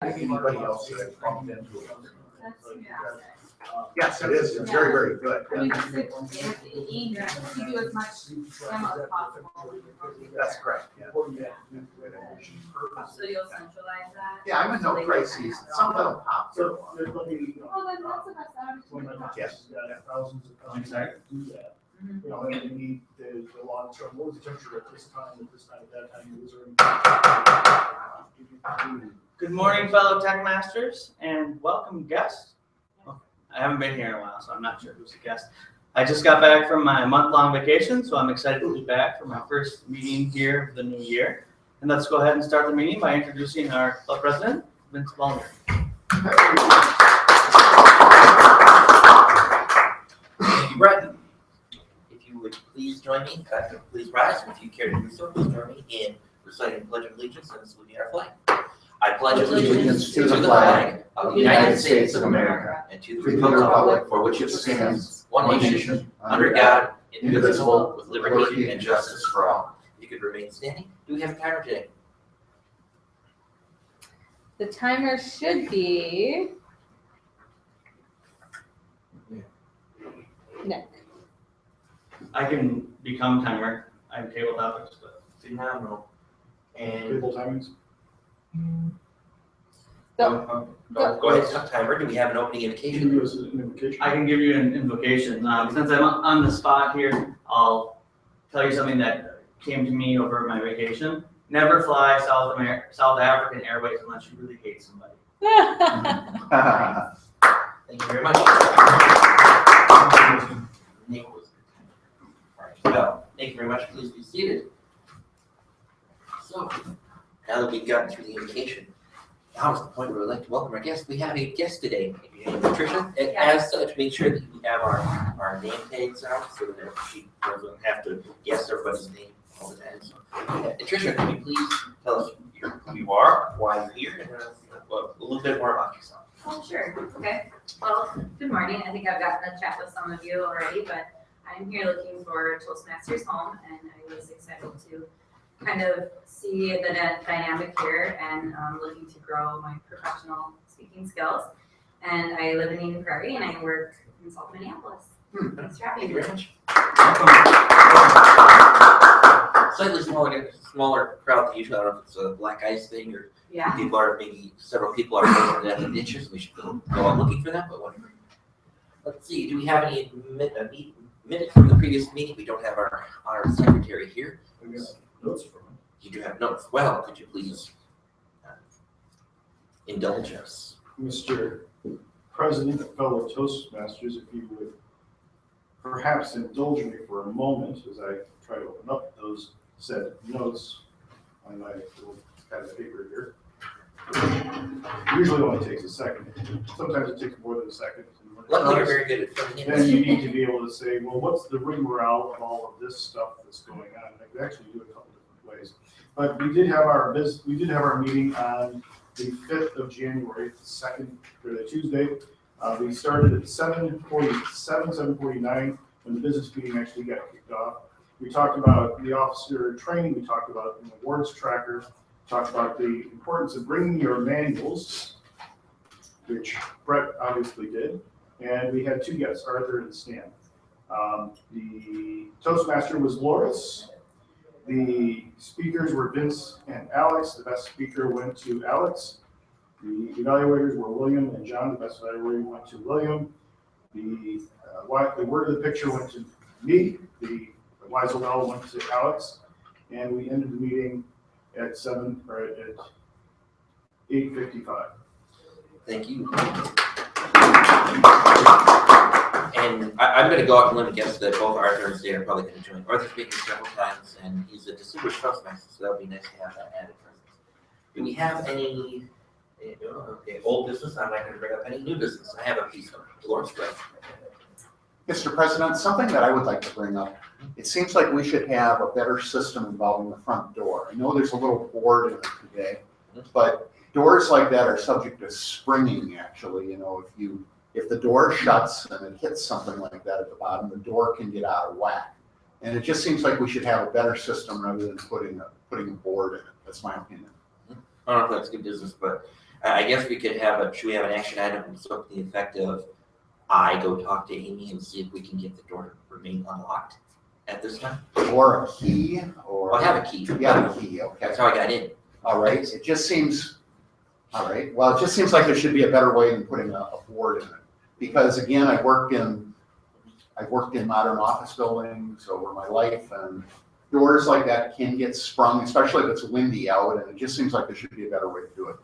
Anybody else that I've bumped into it. Yes, it is. It's very, very good. I mean, you do as much demo as possible. That's correct, yeah. So you'll centralize that? Yeah, I'm in no crises. Some of them pop through. Oh, then that's the best option. Yes. Thousands of times to do that. You know, and you need the long term, what was the temperature at this time, at that time, was there? Good morning, fellow TechMasters, and welcome guests. I haven't been here in a while, so I'm not sure who's a guest. I just got back from my month-long vacation, so I'm excited to be back for my first meeting here of the new year. And let's go ahead and start the meeting by introducing our club president, Vince Ballmer. Thank you, Brett. If you would please join me, please rise. If you care to do so, please join me in reciting the Pledge of Allegiance and saluting our flag. I pledge allegiance to the flag of the United States of America and to the republic for which it stands, one nation, under God, indivisible, with liberty and justice for all. If you could remain standing. Do we have a timer today? The timer should be Nick. I can become timer. I'm table topics, but Phenomenal. And Table timings? Go. go ahead, stop timer. Do we have an opening Can invocation? you give us an invocation? I can give you an invocation. Since I'm on the spot here, I'll tell you something that came to me over my vacation. Never fly South African Airways unless you really hate somebody. Thank you very much. Well, thank you very much. Please be seated. So, now that we've gotten through the invocation, now is the point where we'd like to welcome our guest. We have a guest today, Patricia. And as such, make sure that you have our name tags out so that she doesn't have to guess everybody's name all the time. So, Patricia, can you please tell us who you are, why you're here, and a little bit more about yourself? Oh, sure. Okay. Well, good morning. I think I've gotten a chat with some of you already, but I'm here looking for TechMasters home, and I was excited to kind of see the dynamic here and looking to grow my professional speaking skills. And I live in Eden Prairie, and I work in South Minneapolis. Thanks for Thank having you me. very much. Welcome. Slightly smaller crowd than usual. I don't know if it's a black ice thing or Yeah. several people are posted at the ditches. We should go on looking for them, but whatever. Let's see, do we have any minutes from the previous meeting? We don't have our secretary here. We got notes from him. You do have notes. Well, could you please indulge us? Mr. President, fellow Toastmasters, if you would perhaps indulge me for a moment as I try to open up those said notes on my little pad of paper here. Usually only takes a second. Sometimes it takes more than a second. Luckily, you're very good at filling in. Then you need to be able to say, well, what's the rigmarole of all of this stuff that's going on? And I could actually do it a couple different ways. But we did have our meeting on the 5th of January, the Tuesday. We started at 7:49 when the business meeting actually got kicked off. We talked about the officer training. We talked about an awards tracker. Talked about the importance of bringing your manuals, which Brett obviously did. And we had two guests, Arthur and Stan. The Toastmaster was Loris. The speakers were Vince and Alex. The best speaker went to Alex. The evaluators were William and John. The best evaluator went to William. The word of the picture went to me. The Wise Well went to Alex. And we ended the meeting at 8:55. Thank you. And I'm going to go out and limit guess that both Arthur and Stan are probably going to join. Arthur's speaking several times, and he's a distinguished Toastmaster, so that would be nice to have that added presence. Do we have any old business? I'm not going to bring up any new business. I have a piece of Lawrence Gray. Mr. President, something that I would like to bring up. It seems like we should have a better system involving the front door. I know there's a little board in it today, but doors like that are subject to springing, actually. You know, if the door shuts and it hits something like that at the bottom, the door can get out of whack. And it just seems like we should have a better system rather than putting a board in it. That's my opinion. I don't know if that's good business, but I guess we could should we have an action item, so to the effect of, I go talk to Amy and see if we can get the door to remain unlocked at this time? Or a key, or. Well, I have a key. Yeah, a key, okay. That's how I got in. All right, it just seems, all right, well, it just seems like there should be a better way than putting a board in it. Because again, I've worked in modern office buildings over my life, and doors like that can get sprung, especially if it's windy out, and it just seems like there should be a better way to do it.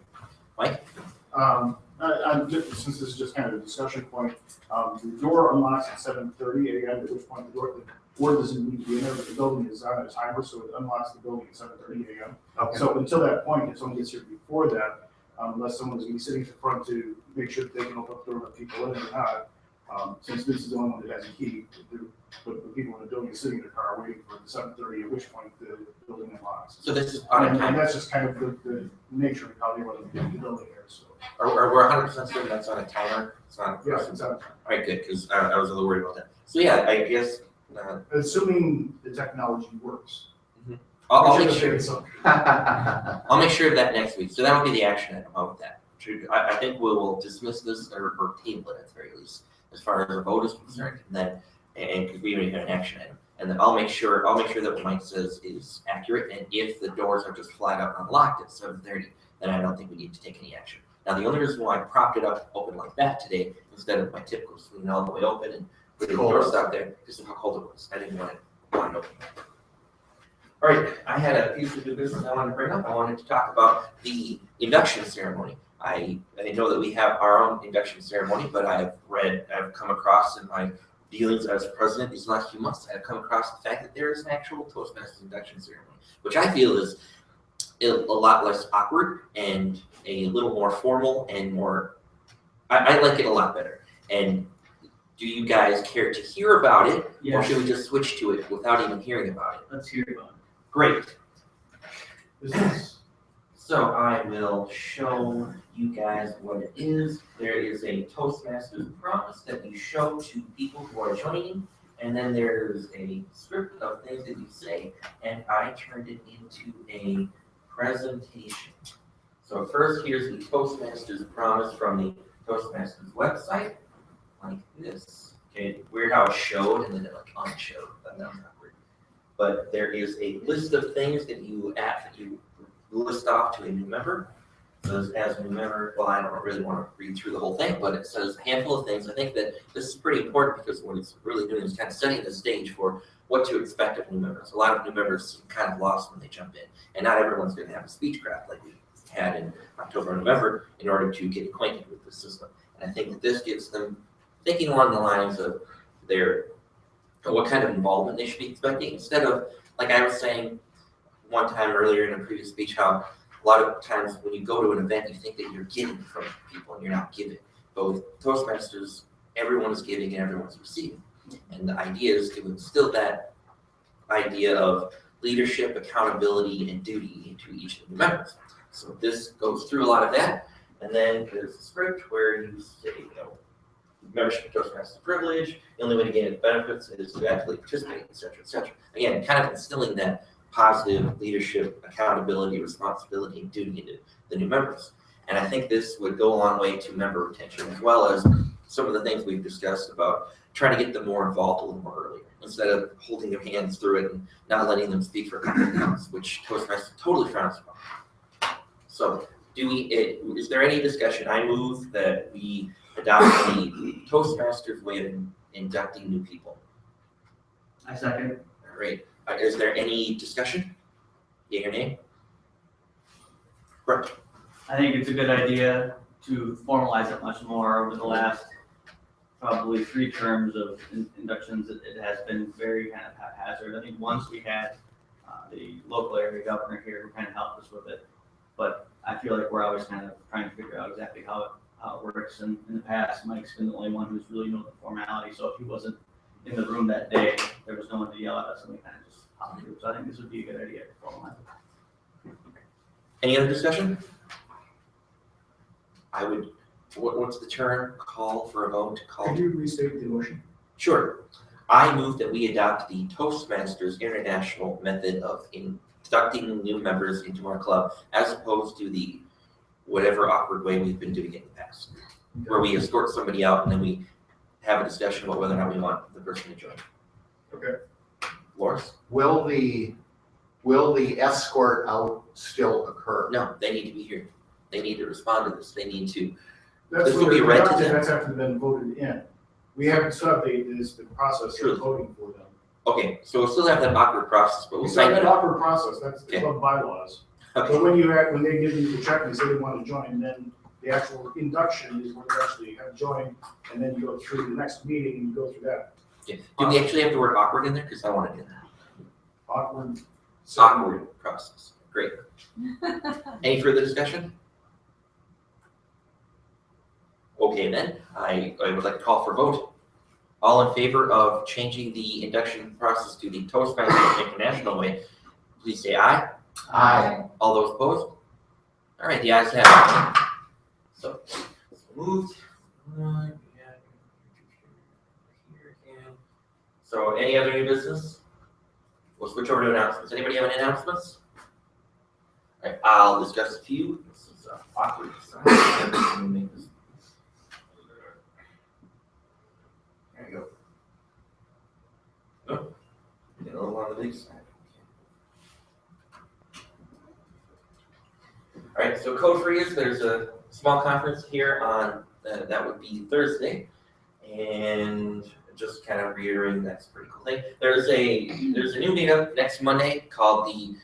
Mike? Since this is just kind of a discussion point, the door unlocks at 7:30 a.m., at which point the door doesn't need to be in there, but the building is on a timer, so it unlocks the building at 7:30 a.m. Okay. So until that point, if someone gets here before that, unless someone's gonna be sitting at the front to make sure that they can open up the door and let people in or not, since this is the only one that has a key, but the people in the building are sitting in their car waiting for the 7:30, at which point the building unlocks. So this is on a And timer. that's just kind of the nature of how they run the building here, so. Are we're 100% certain that's on a timer? It's not a Yeah, person? it's on. All right, good, because I was a little worried about that. So yeah, I guess, Assuming the technology works. I'll We make should sure. have said something. I'll make sure of that next week. So that'll be the action item. How about that? I think we will dismiss this or table it at the very least, as far as the vote is concerned, and then, and because we already had an action item. And then I'll make sure that what Mike says is accurate, and if the doors are just flat out unlocked at 7:30, then I don't think we need to take any action. Now, the only reason why I propped it up open like that today, instead of my typical swinging all the way open and putting the door stop there, because of how cold it was. I didn't want it wide open. All right, I had a piece of new business I wanted to bring up. I wanted to talk about the induction ceremony. I know that we have our own induction ceremony, but I've come across in my dealings as president these last few months, I've come across the fact that there is an actual Toastmasters induction ceremony, which I feel is a lot less awkward and a little more formal and more, I like it a lot better. And do you guys care to hear about it? Or Yes. should we just switch to it without even hearing about it? Let's hear about it. Great. So I will show you guys what it is. There is a Toastmasters promise that you show to people who are joining, and then there's a script of things that you say, and I turned it into a presentation. So first, here's the Toastmasters promise from the Toastmasters website, like this. Okay, weird how it showed and then it like unshowed. That was awkward. But there is a list of things that you list off to a new member. So as a new member, well, I don't really want to read through the whole thing, but it says a handful of things. I think that this is pretty important because what it's really doing is kind of setting the stage for what to expect of new members. A lot of new members seem kind of lost when they jump in, and not everyone's going to have a speech craft like we had in October and November in order to get acquainted with the system. And I think that this gets them thinking along the lines of what kind of involvement they should be expecting, instead of, like I was saying one time earlier in a previous speech, how a lot of times when you go to an event, you think that you're getting from people and you're not giving. But with Toastmasters, everyone is giving and everyone's receiving. And the idea is to instill that idea of leadership, accountability, and duty into each of the members. So this goes through a lot of that. And then there's a script where you say, membership of Toastmasters is a privilege. The only way to gain its benefits is to actively participate, et cetera, et cetera. Again, kind of instilling that positive leadership, accountability, responsibility, and duty into the new members. And I think this would go a long way to member retention, as well as some of the things we've discussed about trying to get them more involved a little more earlier, instead of holding their hands through it and not letting them speak for a couple of months, which Toastmasters totally frowns upon. So is there any discussion? I move that we adopt the Toastmasters way of inducting new people. I second. All right. Is there any discussion? Yea or nay? Brett? I think it's a good idea to formalize it much more. Over the last probably 3 terms of inductions, it has been very kind of haphazard. I think once we had the local area governor here who kind of helped us with it, but I feel like we're always kind of trying to figure out exactly how it works. And in the past, Mike's been the only one who's really known the formality. So if he wasn't in the room that day, there was no one to yell at us, and we kind of just hopped through. So I think this would be a good idea to formalize it. Any other discussion? What's the term? Call for a vote? Could you restate the motion? Sure. I move that we adopt the Toastmasters International method of inducting new members into our club, as opposed to the whatever awkward way we've been doing it in the past, where we escort somebody out and then we have a discussion about whether or not we want the person to join. Okay. Loris? Will the escort out still occur? No, they need to be here. They need to respond to this. They need to. That's This will what be they're read to conducted, them. that's after they've been voted in. We haven't started the process True. of voting for them. Okay, so we'll still have that awkward process, but We we'll started say that awkward process, that's the Okay. club bylaws. okay. But when they give you the check and say they want to join, then the actual induction is when you actually have joined, and then you go through the next meeting and you go through that Yeah. Do we actually have the word awkward in there? Because I want to do that. awkward. Awkward process. Great. Any further discussion? Okay, then, I would like to call for vote. All in favor of changing the induction process to the Toastmasters International way, please say aye. Aye. All those opposed? All right, the ayes have it. So moved. So any other new business? We'll switch over to announcements. Anybody have any announcements? All right, I'll discuss a few. This is awkward. There you go. Oh, get a little on the big side. All right, so Code Freeze, there's a small conference here on, that would be Thursday. And just kind of reiterating, that's a pretty cool thing. There's a new meetup next Monday called the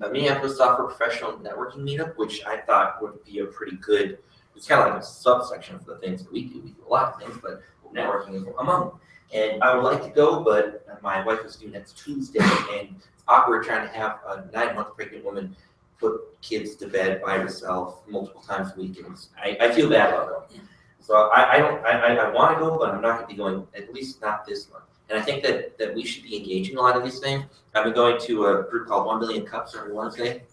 Minneapolis Software Professional Networking Meetup, which I thought would be a pretty good, it's kind of like a subsection of the things that we do. We do a lot of things, but networking is among them. And I would like to go, but my wife is due next Tuesday, and it's awkward trying to have a 9-month pregnant woman put kids to bed by herself multiple times a week. And I feel bad about it. So I want to go, but I'm not going to be going, at least not this month. And I think that we should be engaging a lot of these things. I've been going to a group called 1 Billion Cups every Wednesday.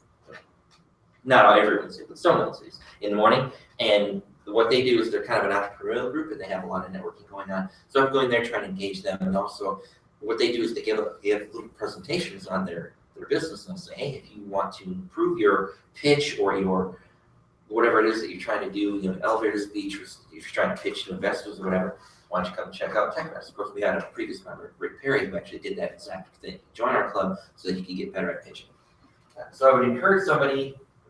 Not every Wednesday, but some Wednesdays in the morning. And what they do is they're kind of an entrepreneurial group, and they have a lot of networking going on. So I'm going there trying to engage them. And also what they do is they give little presentations on their business, and they'll say, hey, if you want to improve your pitch or your whatever it is that you're trying to do, elevator speech, or if you're trying to pitch to investors or whatever, why don't you come check out TechMasters? Of course, we had a previous member, Rick Perry, who actually did that exact thing. Join our club so that he can get better at pitching. So I would encourage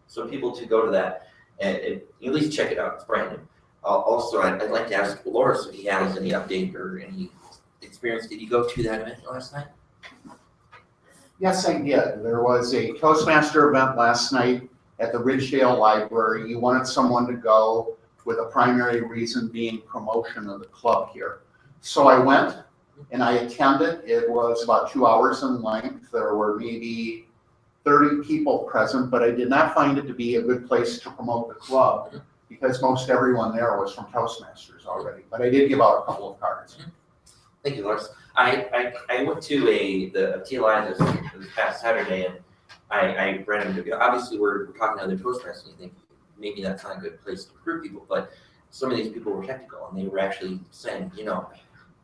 some people to go to that and at least check it out. It's brand new. Also, I'd like to ask Loris if he has any update or any experience. Did you go to that event last night? Yes, I did. There was a Toastmaster event last night at the Ridgedale Library. You wanted someone to go, with a primary reason being promotion of the club here. So I went and I attended. It was about 2 hours in length. There were maybe 30 people present, but I did not find it to be a good place to promote the club because most everyone there was from Toastmasters already. But I did give out a couple of cards. Thank you, Loris. I went to the TLI this past Saturday, and I ran into, obviously we're talking to other Toastmasters, and you think maybe that's not a good place to recruit people, but some of these people were technical, and they were actually saying,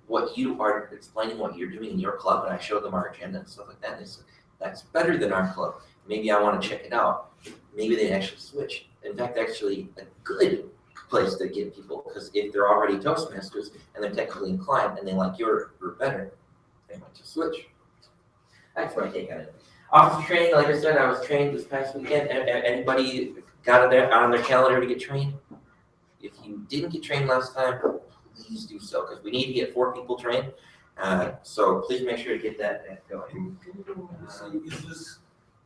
what you are explaining what you're doing in your club, and I showed them our agenda and stuff like that, and they said, that's better than our club. Maybe I want to check it out. Maybe they actually switch. In fact, actually a good place to get people, because if they're already Toastmasters and they're technically inclined and they like your group better, they might just switch. That's my take on it. Officer training, like I said, I was trained this past weekend. Anybody got it on their calendar to get trained? If you didn't get trained last time, please do so, because we need to get 4 people trained. So please make sure to get that going. Is this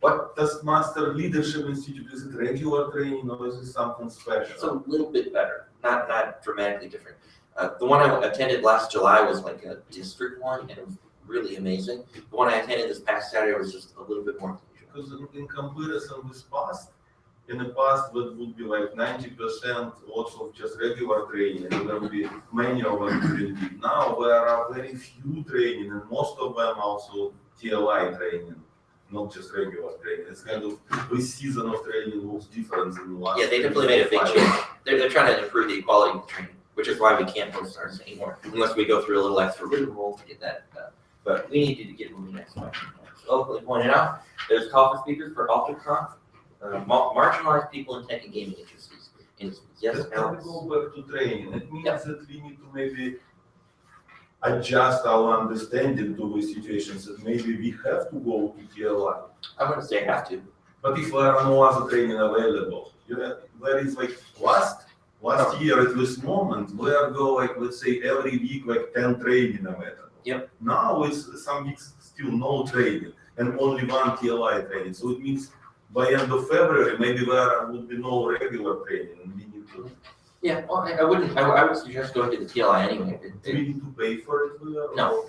What? Taskmaster Leadership Institute, is it regular training or is it something It's a special? little bit better, not dramatically different. The one I attended last July was like a district one, and it was really amazing. The one I attended this past Saturday was just a little bit more unusual. Because in comparison with past, in the past that would be like 90% lots of just regular training, and there would be many of them training. Now there are very few training, and most of them also TLI training, not just regular training. It's kind of this season of training looks different than the last. Yeah, they definitely made a big change. They're trying to improve the quality of the training, which is why we can't post ours anymore, unless we go through a little extra rigmarole to get that done. But we need to get moving next time. So locally pointed out, there's call for speakers for AlterConf, marginalized people in tech and gaming industries. And yes, Let me Alex? go back to training. It means Yeah. that we need to maybe adjust our understanding to the situations, that maybe we have to go to TLI. I'm gonna say have to. But if there are no other training available, there is like last year at this moment, where go like, let's say every week, like 10 training available. Yep. Now it's some weeks still no training and only one TLI training. So it means by end of February, maybe there would be no regular training and we need to, Yeah, well, I would suggest going to the TLI anyway. do we need to pay for it? No.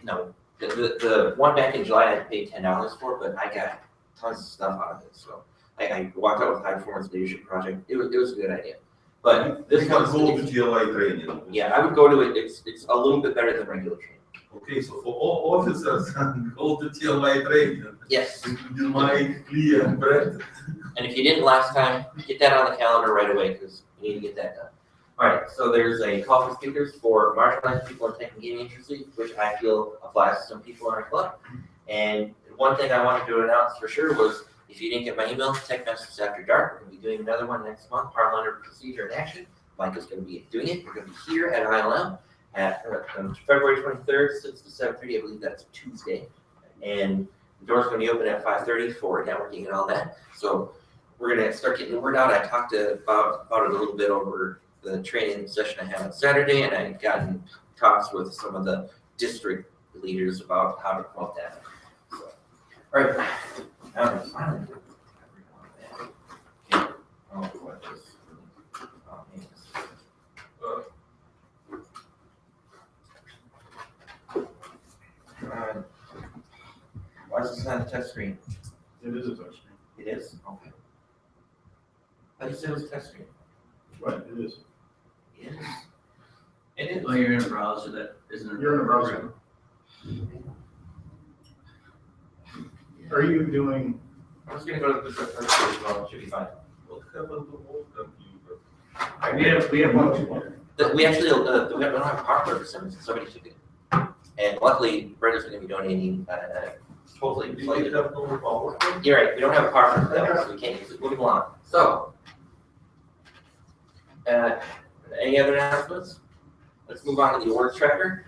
No, the one back in July I had to pay $10 for, but I got tons of stuff out of it, so. I walked out with High Performance Leadership Project, it was a good idea. But We this can one's, go to TLI training. yeah, I would go to it, it's a little bit better than regular training. Okay, so for all officers, go to TLI training, Yes, including Mike, Lee, and Brett. and if you didn't last time, get that on the calendar right away, because you need to get that done. All right, so there's a call for speakers for marginalized people in tech and gaming industry, which I feel applies to some people in our club. And one thing I wanted to announce for sure was, if you didn't get my email, TechMasters After Dark, we're going to be doing another one next month, Parliamentary Procedure in Action. Mike is going to be doing it. We're going to be here at ILM at February 23rd, 6 to 7:30. I believe that's Tuesday. And the door's going to be open at 5:30 for networking and all that. So we're going to start getting the word out. I talked about it a little bit over the training session I had on Saturday, and I've gotten talks with some of the district leaders about how to promote that. So, all right. Finally. Okay. Oh, what is- oh, man. Why is this not a touch screen? It is a touchscreen. It is? Okay. I just said it was a touch screen. Right, it is. It is. It is. Well, you're in a browser that isn't a. You're in a browser. Are you doing, I'm just gonna go to the first page, well, it should be fine. What happened to old computer? We have one computer. We actually, we don't have a partner for some reason, somebody took it. And luckily, Brenda's gonna be donating, totally. Did we have no power? You're right, we don't have a partner for that one, so we can't use it. Moving along. So, any other announcements? Let's move on to the awards tracker.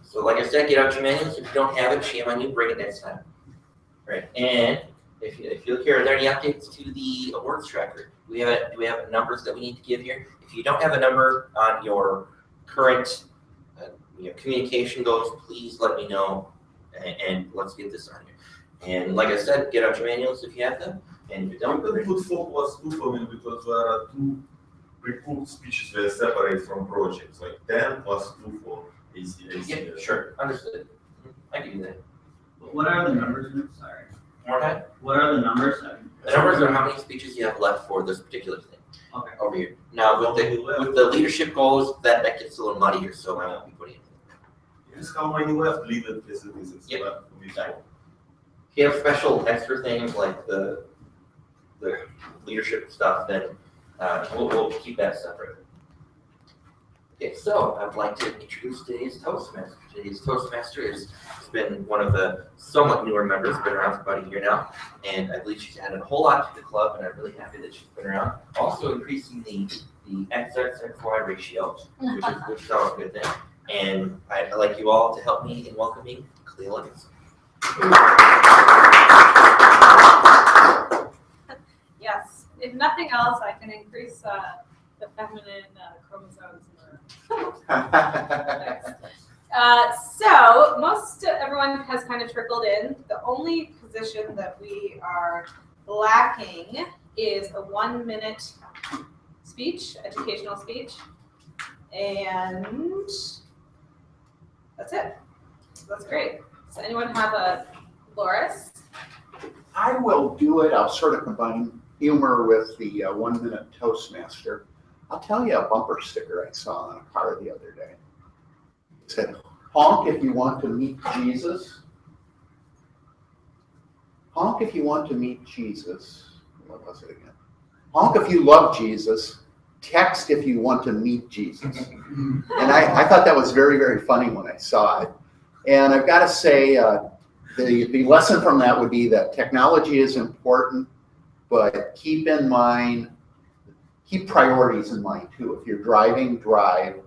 So like I said, get out your manuals. If you don't have it, shame on you, bring it next time. Right, and if you look here, are there any updates to the awards tracker? Do we have numbers that we need to give here? If you don't have a number on your current communication goals, please let me know, and let's get this on here. And like I said, get out your manuals if you have them, and if you don't, You can put 4+2 for me because there are 2 pre-cooked speeches that are separate from projects, like 10 plus 2 for ACA. yeah, sure, understood. I can do that. What are the numbers? Sorry. More time? What are the numbers? The numbers are how many speeches you have left for this particular thing. Okay. Over here. Now, with the leadership goals, that gets a little muddier, so I won't be putting it. Here's how many left, leave it as it is. It's Yep. left to be Exactly. If you have special extra things like the leadership stuff, then we'll keep that separate. Okay, so I'd like to introduce today's Toastmaster. Today's Toastmaster has been one of the somewhat newer members, been around for about a year now, and I believe she's added a whole lot to the club, and I'm really happy that she's been around. Also increasing the XXXY ratio, which is always a good thing. And I'd like you all to help me in welcoming Clea Liggins. Yes, if nothing else, I can increase the feminine chromosomes in the room. So most everyone has kind of trickled in. The only position that we are lacking is a 1-minute speech, educational speech. And that's it. That's great. Does anyone have a Loris? I will do it. I'll sort of combine humor with the 1-minute Toastmaster. I'll tell you a bumper sticker I saw on a car the other day. It said, honk if you want to meet Jesus. Honk if you want to meet Jesus. What was it again? Honk if you love Jesus. Text if you want to meet Jesus. And I thought that was very, very funny when I saw it. And I've got to say, the lesson from that would be that technology is important, but keep in mind keep priorities in mind too. If you're driving, drive.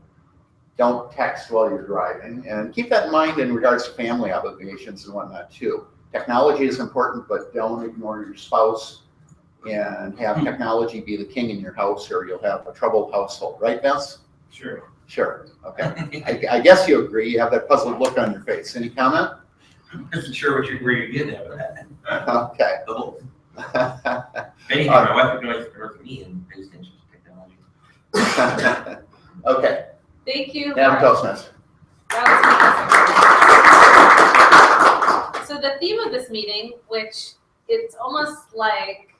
Don't text while you're driving, and keep that in mind in regards to family obligations and whatnot too. Technology is important, but don't ignore your spouse and have technology be the king in your house, or you'll have a troubled household. Right, Vince? Sure. Sure. Okay. I guess you agree. You have that puzzled look on your face. Any comment? I wasn't sure where you're getting at with that. Okay. The whole. If anything, my wife would know for me and pay attention to technology. Okay. Thank you. Madam Laura. Toastmaster. That was fantastic. So the theme of this meeting, which it's almost like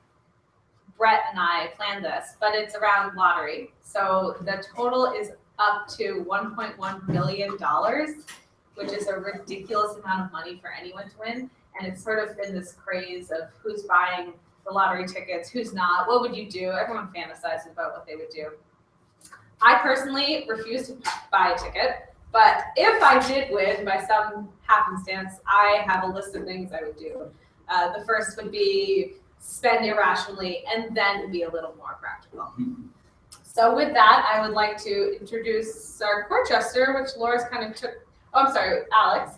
Brett and I planned this, but it's around lottery. So the total is up to $1.1 billion, which is a ridiculous amount of money for anyone to win. And it's sort of been this craze of who's buying the lottery tickets, who's not, what would you do? Everyone fantasizes about what they would do. I personally refuse to buy a ticket, but if I did win by some happenstance, I have a list of things I would do. The first would be spend irrationally, and then be a little more practical. So with that, I would like to introduce our court jester, which Laura's kind of took, oh, I'm sorry, Alex.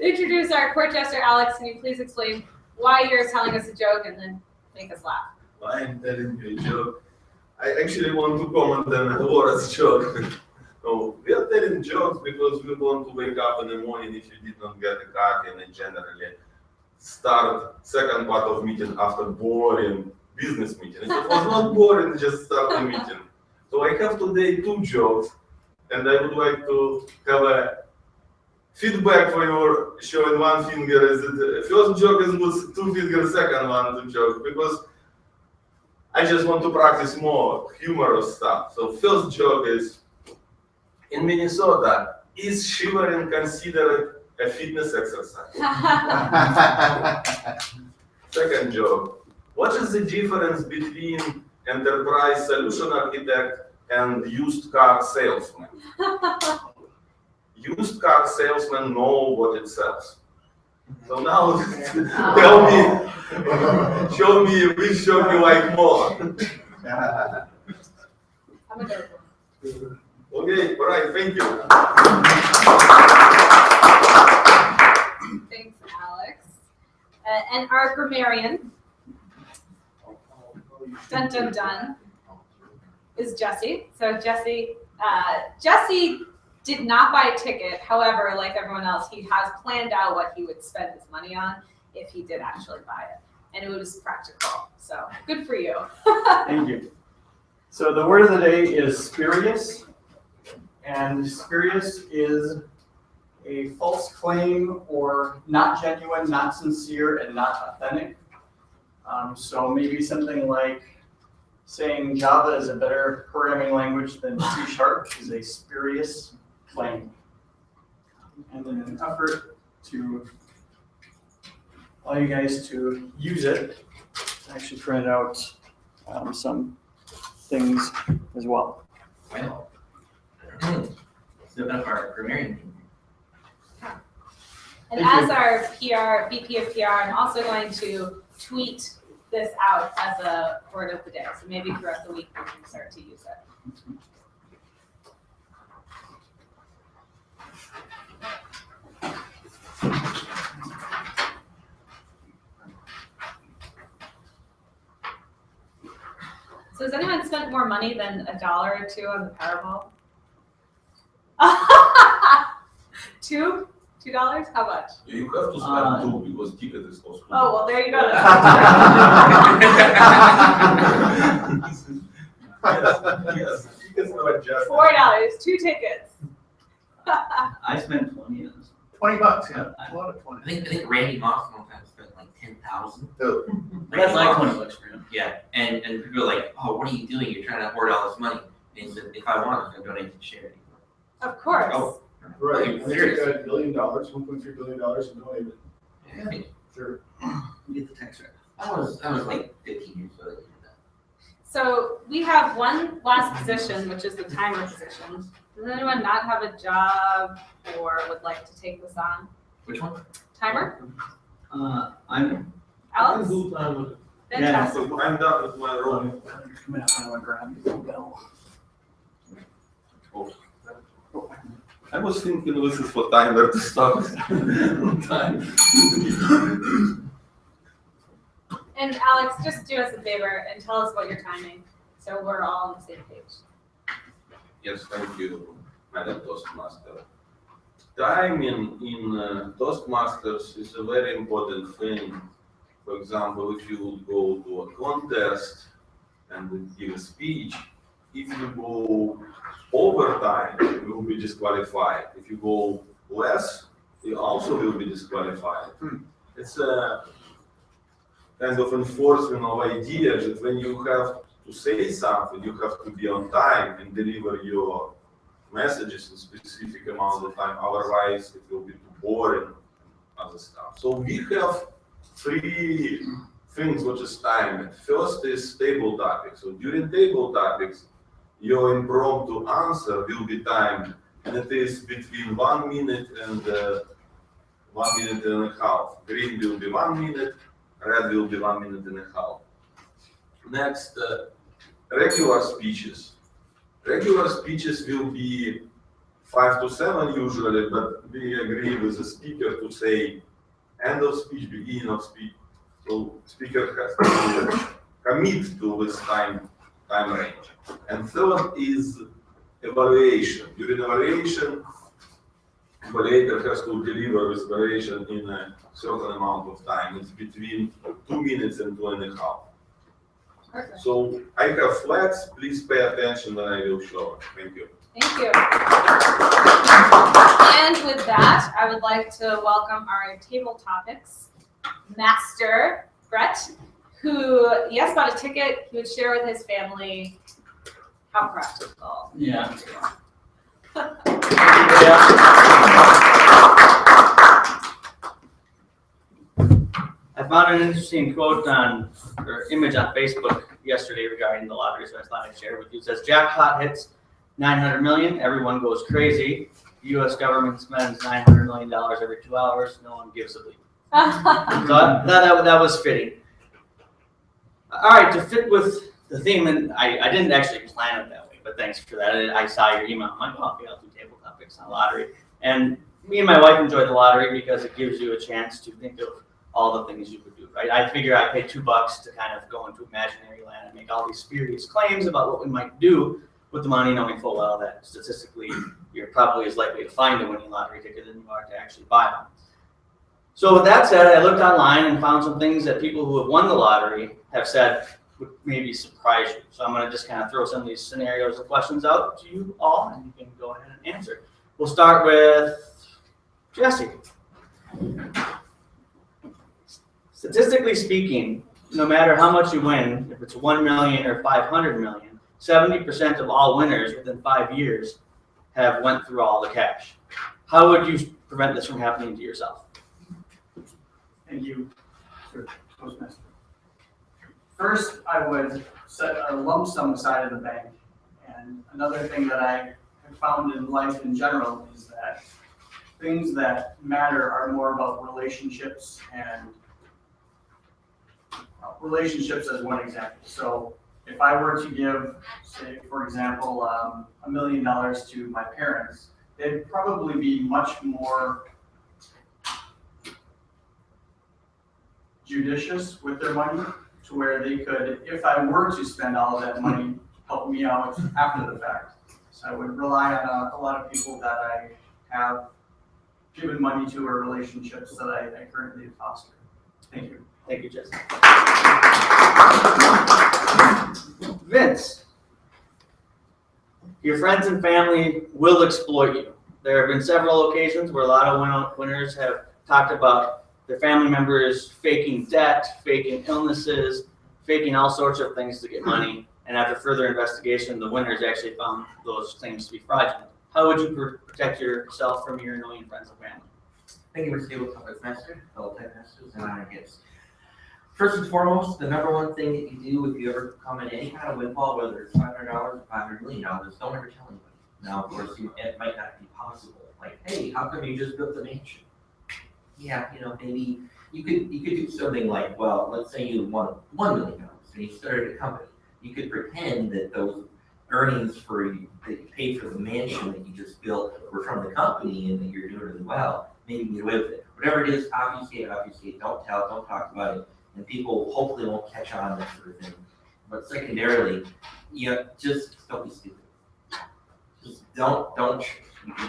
Introduce our court jester, Alex. Can you please explain why you're telling us a joke and then make us laugh? Why I'm telling you a joke? I actually want to comment on Laura's joke. No, we are telling jokes because we want to wake up in the morning if you did not get a coffee, and then generally start second part of meeting after boring business meeting. It was not boring, just start the meeting. So I have today 2 jokes, and I would like to have a feedback for you showing 1 finger. Is the first joke is with 2 fingers, second one to joke, because I just want to practice more humorous stuff. So first joke is, in Minnesota, is shivering considered a fitness exercise? Second joke, what is the difference between enterprise solution architect and used car salesman? Used car salesman know what it sells. So now tell me, show me which joke you like more. I'm gonna go. Okay, all right, thank you. Thanks, Alex. And our grammarian, dun dun dun, is Jesse. So Jesse did not buy a ticket. However, like everyone else, he has planned out what he would spend his money on if he did actually buy it. And it was practical. So good for you. Thank you. So the word of the day is spurious. And spurious is a false claim or not genuine, not sincere, and not authentic. So maybe something like saying Java is a better programming language than C# is a spurious claim. And in an effort to allow you guys to use it, I actually printed out some things as well. Well, so that's our grammarian. And Thank as our VP of PR, I'm also going to tweet this out as a word of the day. So maybe throughout the week we can start to use it. So has anyone spent more money than $1 or $2 on the Powerball? $2? How much? You have to spend 2 because ticket is cost. Oh, well, there you go. Yes, tickets are adjusted. $4, 2 tickets. I spent 20 on this. $20, yeah. A lot of 20. I think Randy Moss one time spent like 10,000. That's like 20 bucks for him. Yeah, and people are like, oh, what are you doing? You're trying to hoard all this money. And he said, if I want, I'm going to donate to charity. Of course. Oh, Right, Are you I think serious? $1 billion, $1.3 billion, and donated. Yeah, Sure. You get the tax rate. I was like 15 years old. So we have one last position, which is the timer position. Does anyone not have a job or would like to take this on? Which one? Timer? I'm Alex? Fantastic. So I'm done with my role. Come in, I'm gonna grab the bell. Oh. I was thinking this is for timer to stop on time. And Alex, just do us a favor and tell us what you're timing, so we're all on the same page. Yes, thank you, Madam Toastmaster. Timing in Toastmasters is a very important thing. For example, if you would go to a contest and would give a speech, if you go over time, you will be disqualified. If you go less, you also will be disqualified. It's a kind of enforcement of ideas that when you have to say something, you have to be on time and deliver your messages in specific amount of time. Otherwise, it will be too boring and other stuff. So we have three things which is timed. First is table topics. So during table topics, your impromptu answer will be timed, and it is between 1 minute and 1 minute and a half. Green will be 1 minute, red will be 1 minute and a half. Next, regular speeches. Regular speeches will be 5 to 7 usually, but we agree with the speaker to say end of speech, beginning of speech. So speaker has to commit to this time range. And third is evaluation. During evaluation, evaluator has to deliver this evaluation in a certain amount of time. It's between 2 minutes and 2.5. Perfect. So I have flags. Please pay attention when I will show it. Thank you. Thank you. And with that, I would like to welcome our table topics master, Brett, who he asked about a ticket he would share with his family. How practical. Yeah. I found an interesting quote or image on Facebook yesterday regarding the lottery, so I thought I'd share with you. It says, jackpot hits 900 million, everyone goes crazy. U.S. government spends $900 million every 2 hours, no one gives a bleep. So I thought that was fitting. All right, to fit with the theme, and I didn't actually plan it that way, but thanks for that. I saw your email. I'm like, oh, okay, I'll do table topics on lottery. And me and my wife enjoy the lottery because it gives you a chance to think of all the things you could do, right? I figure I pay $2 to kind of go into imaginary land and make all these spurious claims about what we might do with the money, knowing full well that statistically you're probably as likely to find a winning lottery ticket than you are to actually buy one. So with that said, I looked online and found some things that people who have won the lottery have said would maybe surprise you. So I'm going to just kind of throw some of these scenarios and questions out to you all, and you can go ahead and answer. We'll start with Jesse. Statistically speaking, no matter how much you win, if it's 1 million or 500 million, 70% of all winners within 5 years have went through all the cash. How would you prevent this from happening to yourself? Thank you, Sir Toastmaster. First, I would set a lump sum aside in the bank. And another thing that I have found in life in general is that things that matter are more about relationships, and relationships as one example. So if I were to give, say, for example, $1 million to my parents, they'd probably be much more judicious with their money, to where they could, if I were to spend all of that money, help me out after the fact. So I would rely on a lot of people that I have given money to, or relationships that I currently foster. Thank you. Thank you, Jesse. Vince, your friends and family will exploit you. There have been several occasions where a lot of winners have talked about their family members faking debt, faking illnesses, faking all sorts of things to get money. And after further investigation, the winners actually found those claims to be fraudulent. How would you protect yourself from your annoying friends and family? Thank you for staying with TechMasters, fellow TechMasters, and our guests. First and foremost, the number one thing that you do if you ever come in any kind of windfall, whether it's $500 or $500 million, don't ever tell anybody. Now, of course, it might not be possible. Like, hey, how come you just built the mansion? Yeah, maybe you could do something like, well, let's say you won $1 million and you started a company. You could pretend that those earnings that you paid for the mansion that you just built were from the company and that you're doing really well. Maybe get away with it. Whatever it is, obfuscate, don't tell, don't talk about it, and people hopefully won't catch on, that sort of thing. But secondarily, just don't be stupid. Just don't.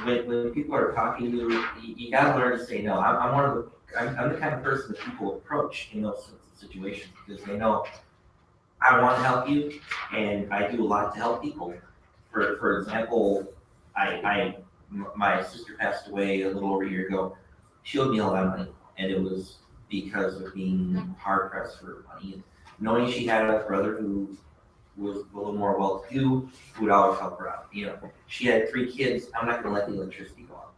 When people are talking to you, you gotta learn to say no. I'm the kind of person that people approach in those sorts of situations because they know I want to help you, and I do a lot to help people. For example, my sister passed away a little over a year ago. She owed me a lot of money, and it was because of being hard pressed for money. And knowing she had a brother who was a little more well-to-do, who would always help her out. She had 3 kids. I'm not going to let the electricity go out.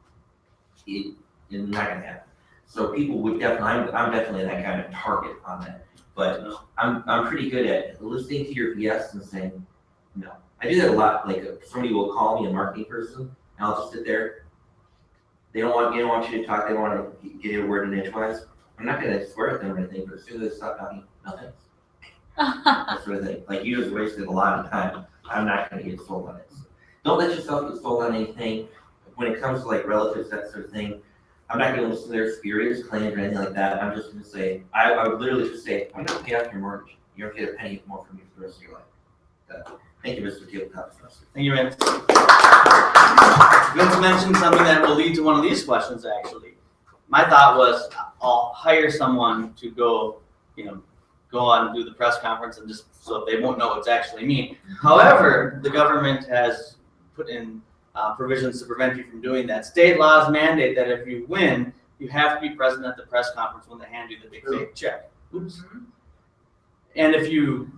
It's not going to happen. So people would definitely. I'm definitely that kind of target on that. But I'm pretty good at listening to your BS and saying no. I do that a lot. Like somebody will call me a marketing person, and I'll just sit there. They don't want you to talk. They want to get a word in edgewise. I'm not going to swear at them or anything, but as soon as they stop talking, no thanks. That sort of thing. Like you just wasted a lot of time. I'm not going to get sold on it. So don't let yourself get sold on anything. When it comes to like relatives, that sort of thing, I'm not going to listen to their spurious claims or anything like that. I'm just going to say, I would literally just say, I'm going to pay off your mortgage. You don't get a penny more from me for the rest of your life. Thank you, Mr. Tabletop Master. Thank you, Vince. Vince mentioned something that will lead to one of these questions, actually. My thought was, I'll hire someone to go on and do the press conference and just so they won't know what's actually me. However, the government has put in provisions to prevent you from doing that. State laws mandate that if you win, you have to be present at the press conference when they hand you the big fake check. Oops. And if you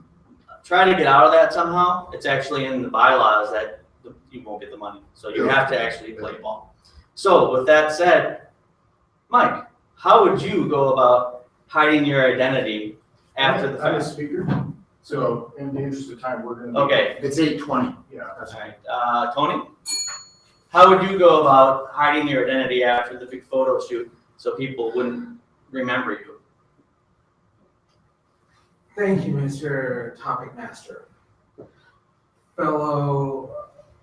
try to get out of that somehow, it's actually in the bylaws that you won't get the money. So you have to actually play ball. So with that said, Mike, how would you go about hiding your identity after the I'm a fact? speaker, so in the interest of time, we're going to. Okay. It's 8:20. Yeah, that's All right. Tony, how would you go about hiding your identity after the big photo shoot so people wouldn't remember you? Thank you, Mr. Topic Master. Fellow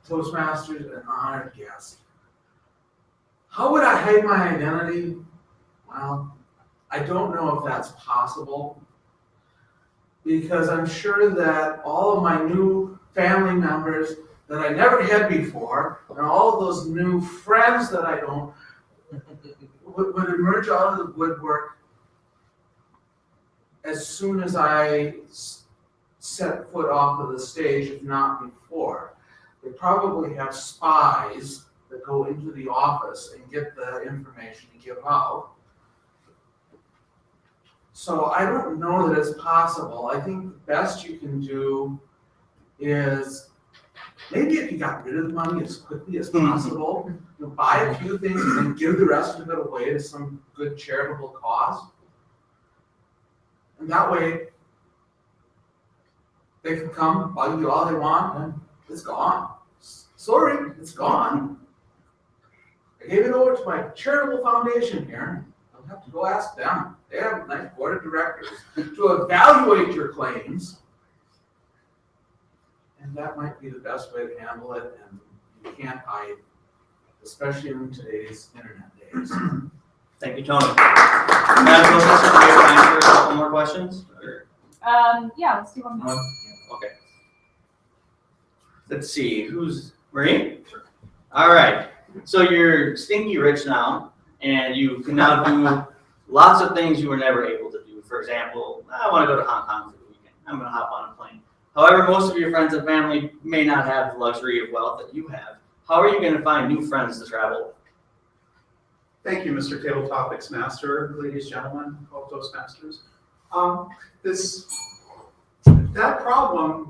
Toastmasters and honored guest. How would I hide my identity? Well, I don't know if that's possible because I'm sure that all of my new family members that I never had before and all of those new friends that I don't would emerge out of the woodwork as soon as I set foot off of the stage, if not before. They probably have spies that go into the office and get the information to give out. So I don't know that it's possible. I think the best you can do is maybe if you got rid of the money as quickly as possible, buy a few things and then give the rest of it away to some good charitable cause. And that way, they can come, bug you all they want, and it's gone. Sorry, it's gone. I gave it over to my charitable foundation here. I'll have to go ask them. They have a nice board of directors to evaluate your claims. And that might be the best way to handle it, and you can't hide, especially in today's internet days. Thank you, Tony. Madam Clerk, do we have time for a couple more questions? Or? Yeah, let's do one more. Okay. Let's see, who's Marie? Sure. All right. So you're stinky rich now, and you can now do lots of things you were never able to do. For example, I want to go to Hong Kong for the weekend. I'm going to hop on a plane. However, most of your friends and family may not have the luxury of wealth that you have. How are you going to find new friends to travel with? Thank you, Mr. Table Topics Master, ladies, gentlemen, fellow Toastmasters.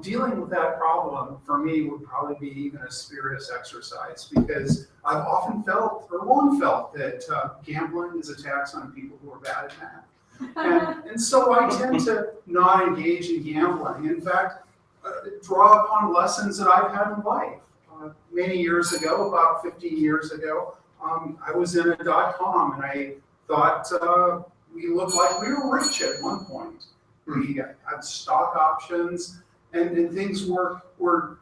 Dealing with that problem for me would probably be even a spiritus exercise because I've often felt, or long felt, that gambling is a tax on people who are bad at math. And so I tend to not engage in gambling. In fact, draw upon lessons that I've had in life. Many years ago, about 15 years ago, I was in a .com and I thought we looked like we were rich at one point. We had stock options, and things were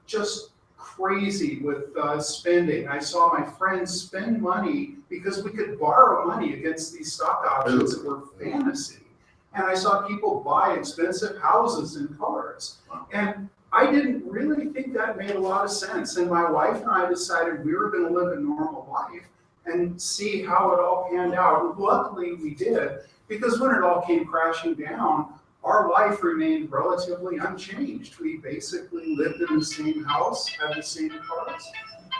just crazy with spending. I saw my friends spend money because we could borrow money against these stock options that were fantasy. And I saw people buy expensive houses and cars. And I didn't really think that made a lot of sense. And my wife and I decided we were going to live a normal life and see how it all panned out. And luckily we did, because when it all came crashing down, our life remained relatively unchanged. We basically lived in the same house, had the same cars.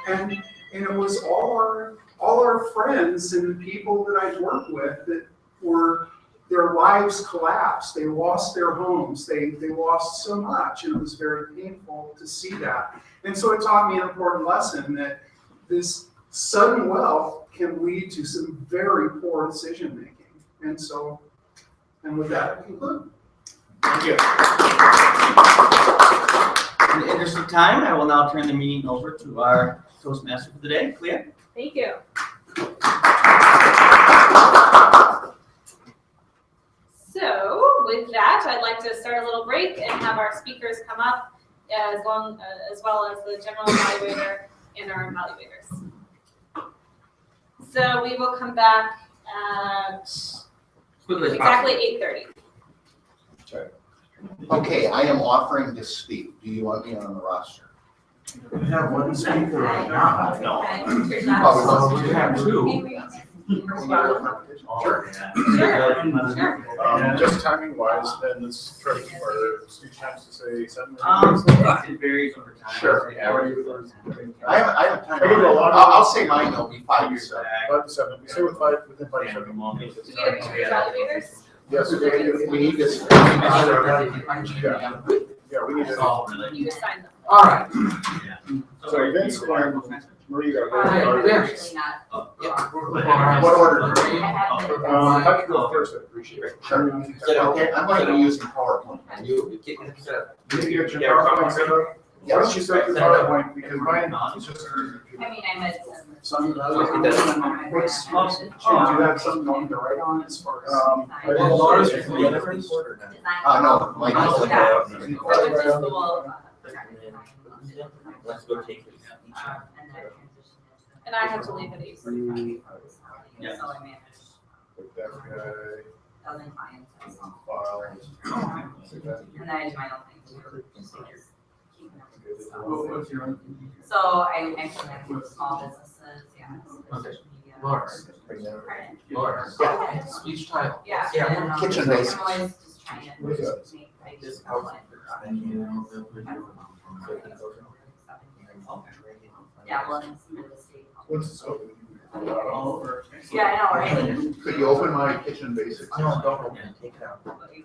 And it was all our friends and the people that I'd worked with that were, their lives collapsed. They lost their homes. They lost so much, and it was very painful to see that. And so it taught me an important lesson that this sudden wealth can lead to some very poor decision making. And with that, I conclude. Thank you. In the interest of time, I will now turn the meeting over to our Toastmaster for the day, Clea. Thank you. So with that, I'd like to start a little break and have our speakers come up as well as the general evaluator and our evaluators. So we will come back at exactly 8:30. Okay, I am offering to speak. Do you want me on the roster? We have one speaker right now. No. Okay. Oh, So we have two. Sure. Just timing wise, then let's try to keep our speech times to say 7 minutes. It varies over time. Sure. Yeah. I have time. I can go a lot. I'll say mine, it'll be 5 to 7. 5 to 7. We stay with 5 within 5 to 7. Do we have two evaluators? Yes, We need this. Yeah, we need to. You just sign them. All right. So Vince and Marie are Actually not. What order? if I could go first, I'd appreciate it. Sure. Okay, I'm going to be using PowerPoint. You kick it set up. You get your PowerPoint set up? Why don't you set your PowerPoint, because mine is just. I mean, I meant. Some, What's, do you have something on to write on as far as? I don't know. No, mine is. Yeah. So which is the wall. Let's go take it. And I have to leave at 8:45. Yeah. So I manage With that guy, 1,000 clients. file. And then I do my own thing too. Just to keep them. What's your? So I connect with small businesses, social media. Laura. Pardon? Laura. Yeah. Speech title. Yeah. Yeah, and, kitchen I'm basics. always just trying to What is that? make like This just house. one. Yeah, well, it's real estate. Once it's open. Yeah, I know, right? Could you open my kitchen basics? No, don't open it, take it out.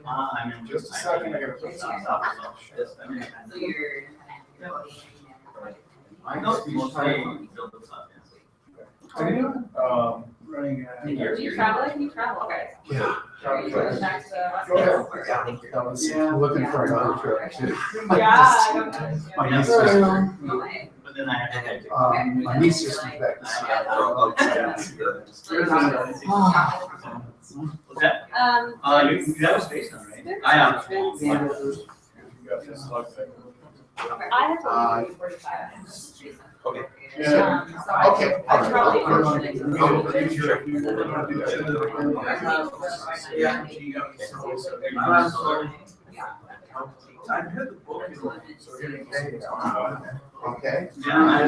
I'm in. Just a second, I gotta put some stuff. So you're. My speech title. Running. Do you travel? Can you travel? Okay. Yeah. Are you going back to Go ahead. Yeah, I think you're. I was looking for another trip too. Yeah, I don't know. My niece just, Okay. But then I have to. my niece just moved back to Seattle. What's that? That was based on, right? I am. You got this slug thing. I have to leave at 8:45. Okay. Yeah. So I- Okay. I probably I heard the book is like, so we're getting paid. Okay. Yeah.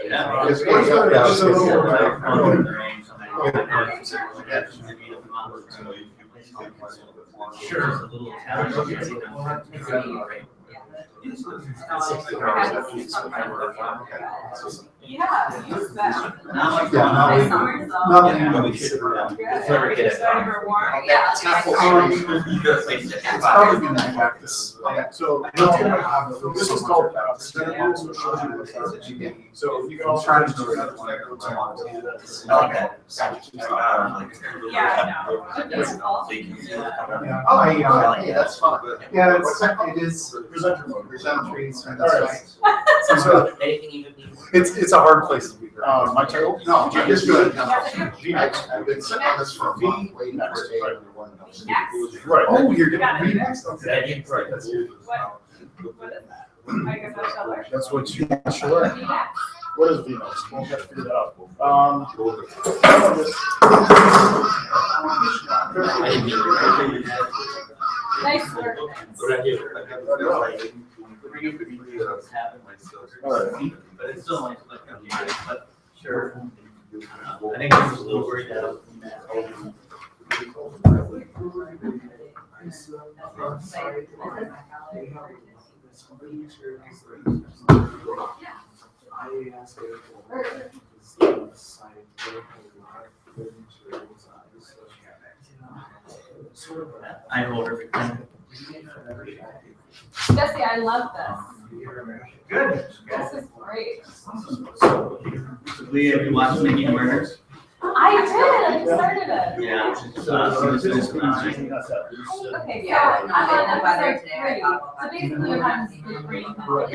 Yeah. It's one thirty. Just a little Sure. Yeah, use that. Yeah. It's not full screen. It's probably gonna be practice. So, this is called, study rules, so it shows you what it's about. So you can also try to do it. Okay. Yeah, I know. Yeah, Yeah, that's fine. yeah, it is, Presenter mode. present treats, and All right. that's So, Anything you need? it's a hard place to be. My turn? No, I'm just good. G next. I've been sitting on this for a month, waiting for a day to one of those. Right. Oh, you're Got gonna it. be next, okay. Right, that's you. What is that? I guess I shall learn. That's what you sure. Yeah. What is Venus? We'll have to figure that out. Nice work. But it's still like, but sure. I think I'm just a little worried that. I hold everything. Jesse, I love this. Good. This is great. Leah, have you watched Making Murders? I did. I started it. Yeah. Okay, so Yeah, I'm not in on the weather episode today. 3. So basically, what happens is the green color. I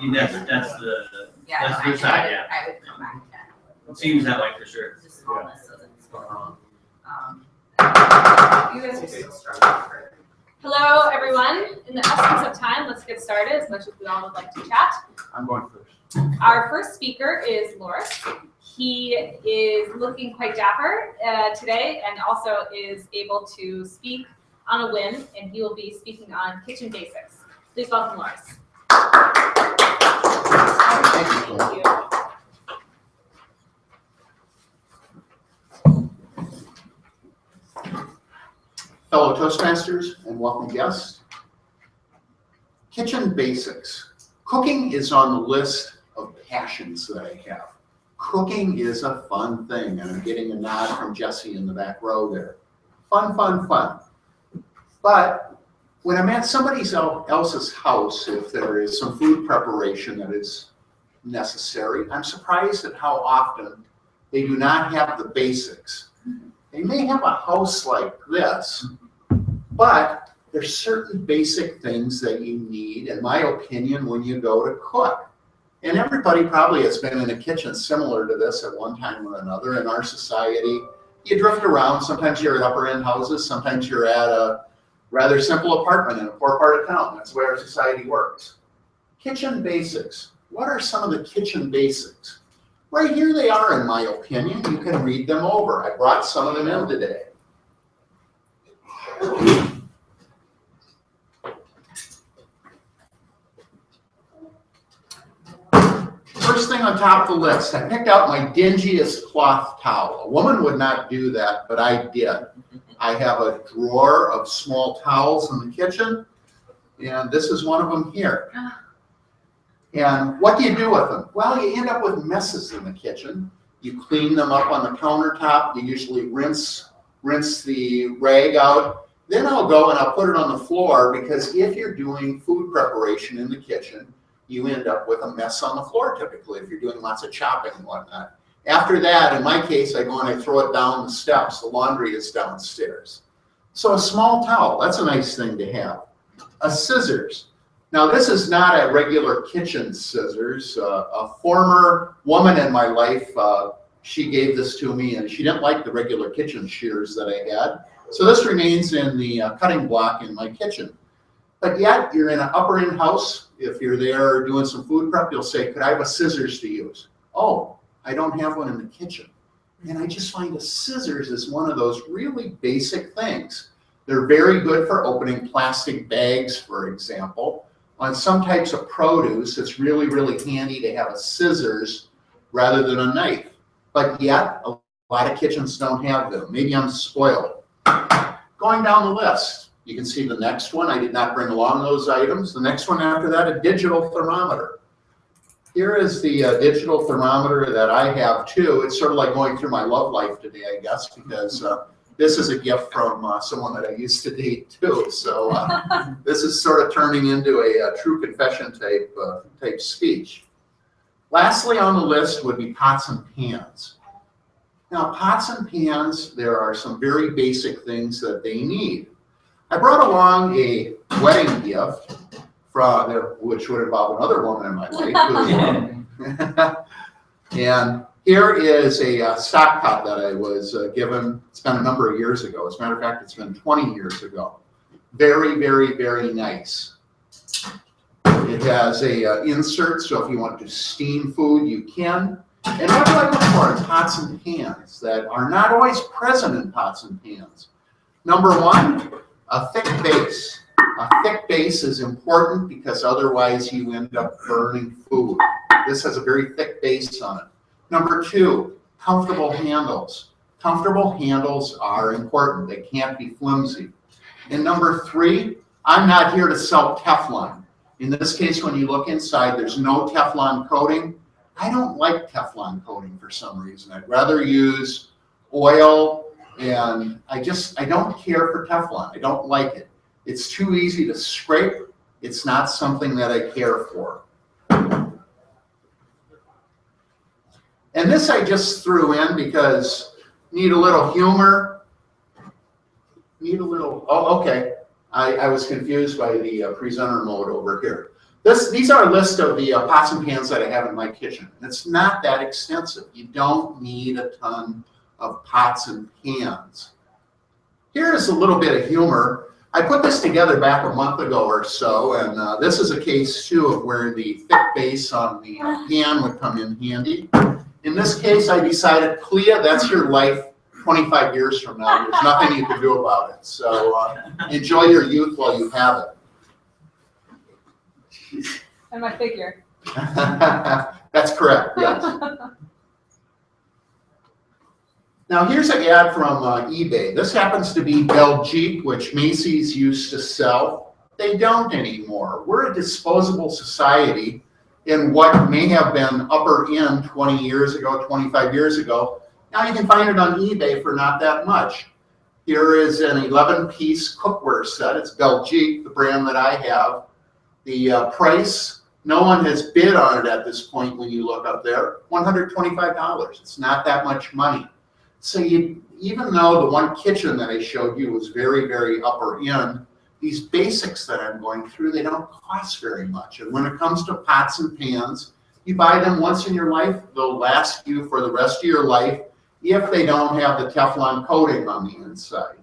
mean, that's the, Yeah, That's no, your side, yeah. I would come back to it seems that way for sure. the smallness of it. You guys are still struggling for. Hello, everyone. In the essence of time, let's get started, as much as we all would like to chat. I'm going first. Our first speaker is Loris. He is looking quite dapper today and also is able to speak on a whim, and he will be speaking on kitchen basics. Please welcome Loris. Thank you. Thank you. Fellow Toastmasters and welcome guests. Kitchen basics. Cooking is on the list of passions that I have. Cooking is a fun thing, and I'm getting a nod from Jesse in the back row there. Fun, fun, fun. But when I'm at somebody else's house, if there is some food preparation that is necessary, I'm surprised at how often they do not have the basics. They may have a house like this, but there's certain basic things that you need, in my opinion, when you go to cook. And everybody probably has been in a kitchen similar to this at one time or another in our society. You drift around. Sometimes you're at upper end houses. Sometimes you're at a rather simple apartment in a poor part of town. That's the way our society works. Kitchen basics. What are some of the kitchen basics? Right here they are, in my opinion. You can read them over. I brought some of them in today. First thing on top of the list, I picked out my dingiest cloth towel. A woman would not do that, but I did. I have a drawer of small towels in the kitchen, and this is one of them here. And what do you do with them? Well, you end up with messes in the kitchen. You clean them up on the countertop. You usually rinse the rag out. Then I'll go and I'll put it on the floor, because if you're doing food preparation in the kitchen, you end up with a mess on the floor typically if you're doing lots of chopping and whatnot. After that, in my case, I go and I throw it down the steps. The laundry is downstairs. So a small towel, that's a nice thing to have. A scissors. Now this is not a regular kitchen scissors. A former woman in my life, she gave this to me, and she didn't like the regular kitchen shears that I had. So this remains in the cutting block in my kitchen. But yet, you're in an upper end house. If you're there doing some food prep, you'll say, could I have a scissors to use? Oh, I don't have one in the kitchen. And I just find a scissors is one of those really basic things. They're very good for opening plastic bags, for example. On some types of produce, it's really, really handy to have a scissors rather than a knife. But yet, a lot of kitchens don't have them. Maybe I'm spoiled. Going down the list, you can see the next one. I did not bring along those items. The next one after that, a digital thermometer. Here is the digital thermometer that I have too. It's sort of like going through my love life today, I guess, because this is a gift from someone that I used to date too. So this is sort of turning into a true confession type speech. Lastly on the list would be pots and pans. Now, pots and pans, there are some very basic things that they need. I brought along a wedding gift. which would involve another woman in my life. And here is a stock pot that I was given. It's been a number of years ago. As a matter of fact, it's been 20 years ago. Very, very, very nice. It has a insert, so if you want to steam food, you can. And what do I look for in pots and pans that are not always present in pots and pans? Number one, a thick base. A thick base is important because otherwise you end up burning food. This has a very thick base on it. Number two, comfortable handles. Comfortable handles are important. They can't be flimsy. And number three, I'm not here to sell Teflon. In this case, when you look inside, there's no Teflon coating. I don't like Teflon coating for some reason. I'd rather use oil, and I don't care for Teflon. I don't like it. It's too easy to scrape. It's not something that I care for. And this I just threw in because need a little humor. Oh, okay. I was confused by the presenter mode over here. These are a list of the pots and pans that I have in my kitchen. It's not that extensive. You don't need a ton of pots and pans. Here is a little bit of humor. I put this together back a month ago or so, and this is a case too of where the thick base on the pan would come in handy. In this case, I decided, Clea, that's your life 25 years from now. There's nothing you can do about it. So enjoy your youth while you have it. And my figure. That's correct, yes. Now here's an ad from eBay. This happens to be Belgique, which Macy's used to sell. They don't anymore. We're a disposable society in what may have been upper end 20 years ago, 25 years ago. Now you can find it on eBay for not that much. Here is an 11-piece cookware set. It's Belgique, the brand that I have. The price, no one has bid on it at this point when you look up there, $125. It's not that much money. So even though the one kitchen that I showed you was very, very upper end, these basics that I'm going through, they don't cost very much. And when it comes to pots and pans, you buy them once in your life, they'll last you for the rest of your life if they don't have the Teflon coating on the inside.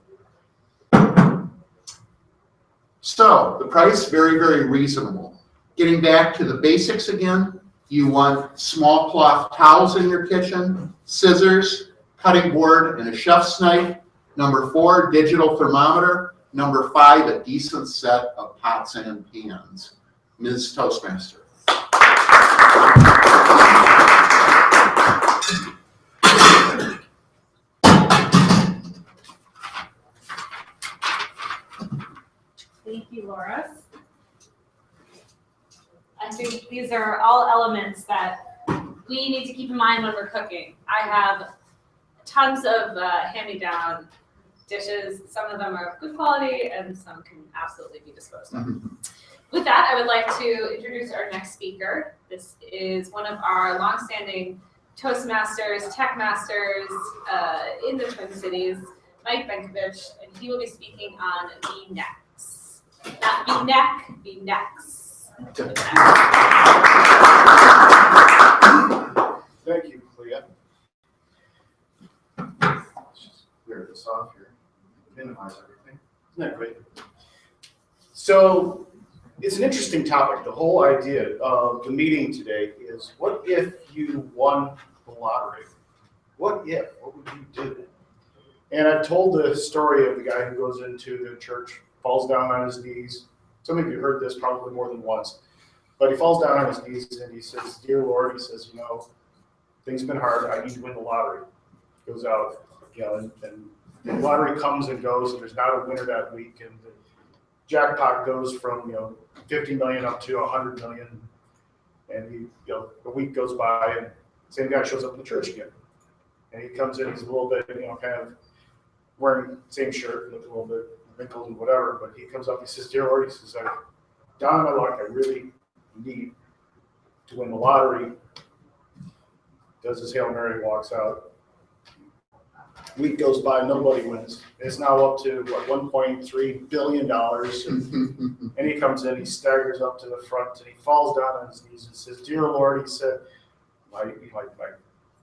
So the price, very, very reasonable. Getting back to the basics again, you want small cloth towels in your kitchen, scissors, cutting board, and a chef's knife. Number 4, digital thermometer. Number 5, a decent set of pots and pans. Ms. Toastmaster. Thank you, Laura. I think these are all elements that we need to keep in mind when we're cooking. I have tons of hand-me-down dishes. Some of them are of good quality and some can absolutely be disposed of. With that, I would like to introduce our next speaker. This is one of our longstanding Toastmasters, TechMasters in the Twin Cities, Mike Benkovich, and he will be speaking on V-necks. Not V-neck, V-necks. Thank you, Clea. Let's just clear this off here, minimize everything. Isn't that great? So it's an interesting topic. The whole idea of the meeting today is, what if you won the lottery? What if? What would you do? And I've told the story of the guy who goes into the church, falls down on his knees. Some of you heard this probably more than once. But he falls down on his knees and he says, "Dear Lord," he says, "you know, things have been hard. I need to win the lottery." Goes out, you know, and the lottery comes and goes, and there's not a winner that week. And the jackpot goes from, you know, 50 million up to 100 million. And he, you know, a week goes by, and the same guy shows up in the church again. And he comes in, he's a little bit, you know, kind of wearing the same shirt, look a little bit wrinkled and whatever. But he comes up, he says, "Dear Lord," he says, "down on my luck, I really need to win the lottery." Does his Hail Mary, walks out. week goes by, nobody wins. It's now up to, what, $1.3 billion. And he comes in, he staggers up to the front, and he falls down on his knees and says, "Dear Lord," he said, my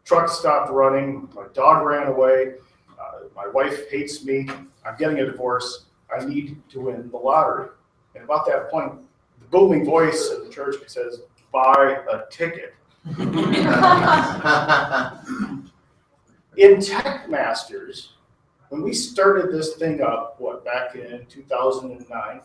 truck stopped running, my dog ran away, my wife hates me, I'm getting a divorce, I need to win the lottery. And about that point, the booming voice of the church says, "Buy a ticket." In TechMasters, when we started this thing up, back in 2009,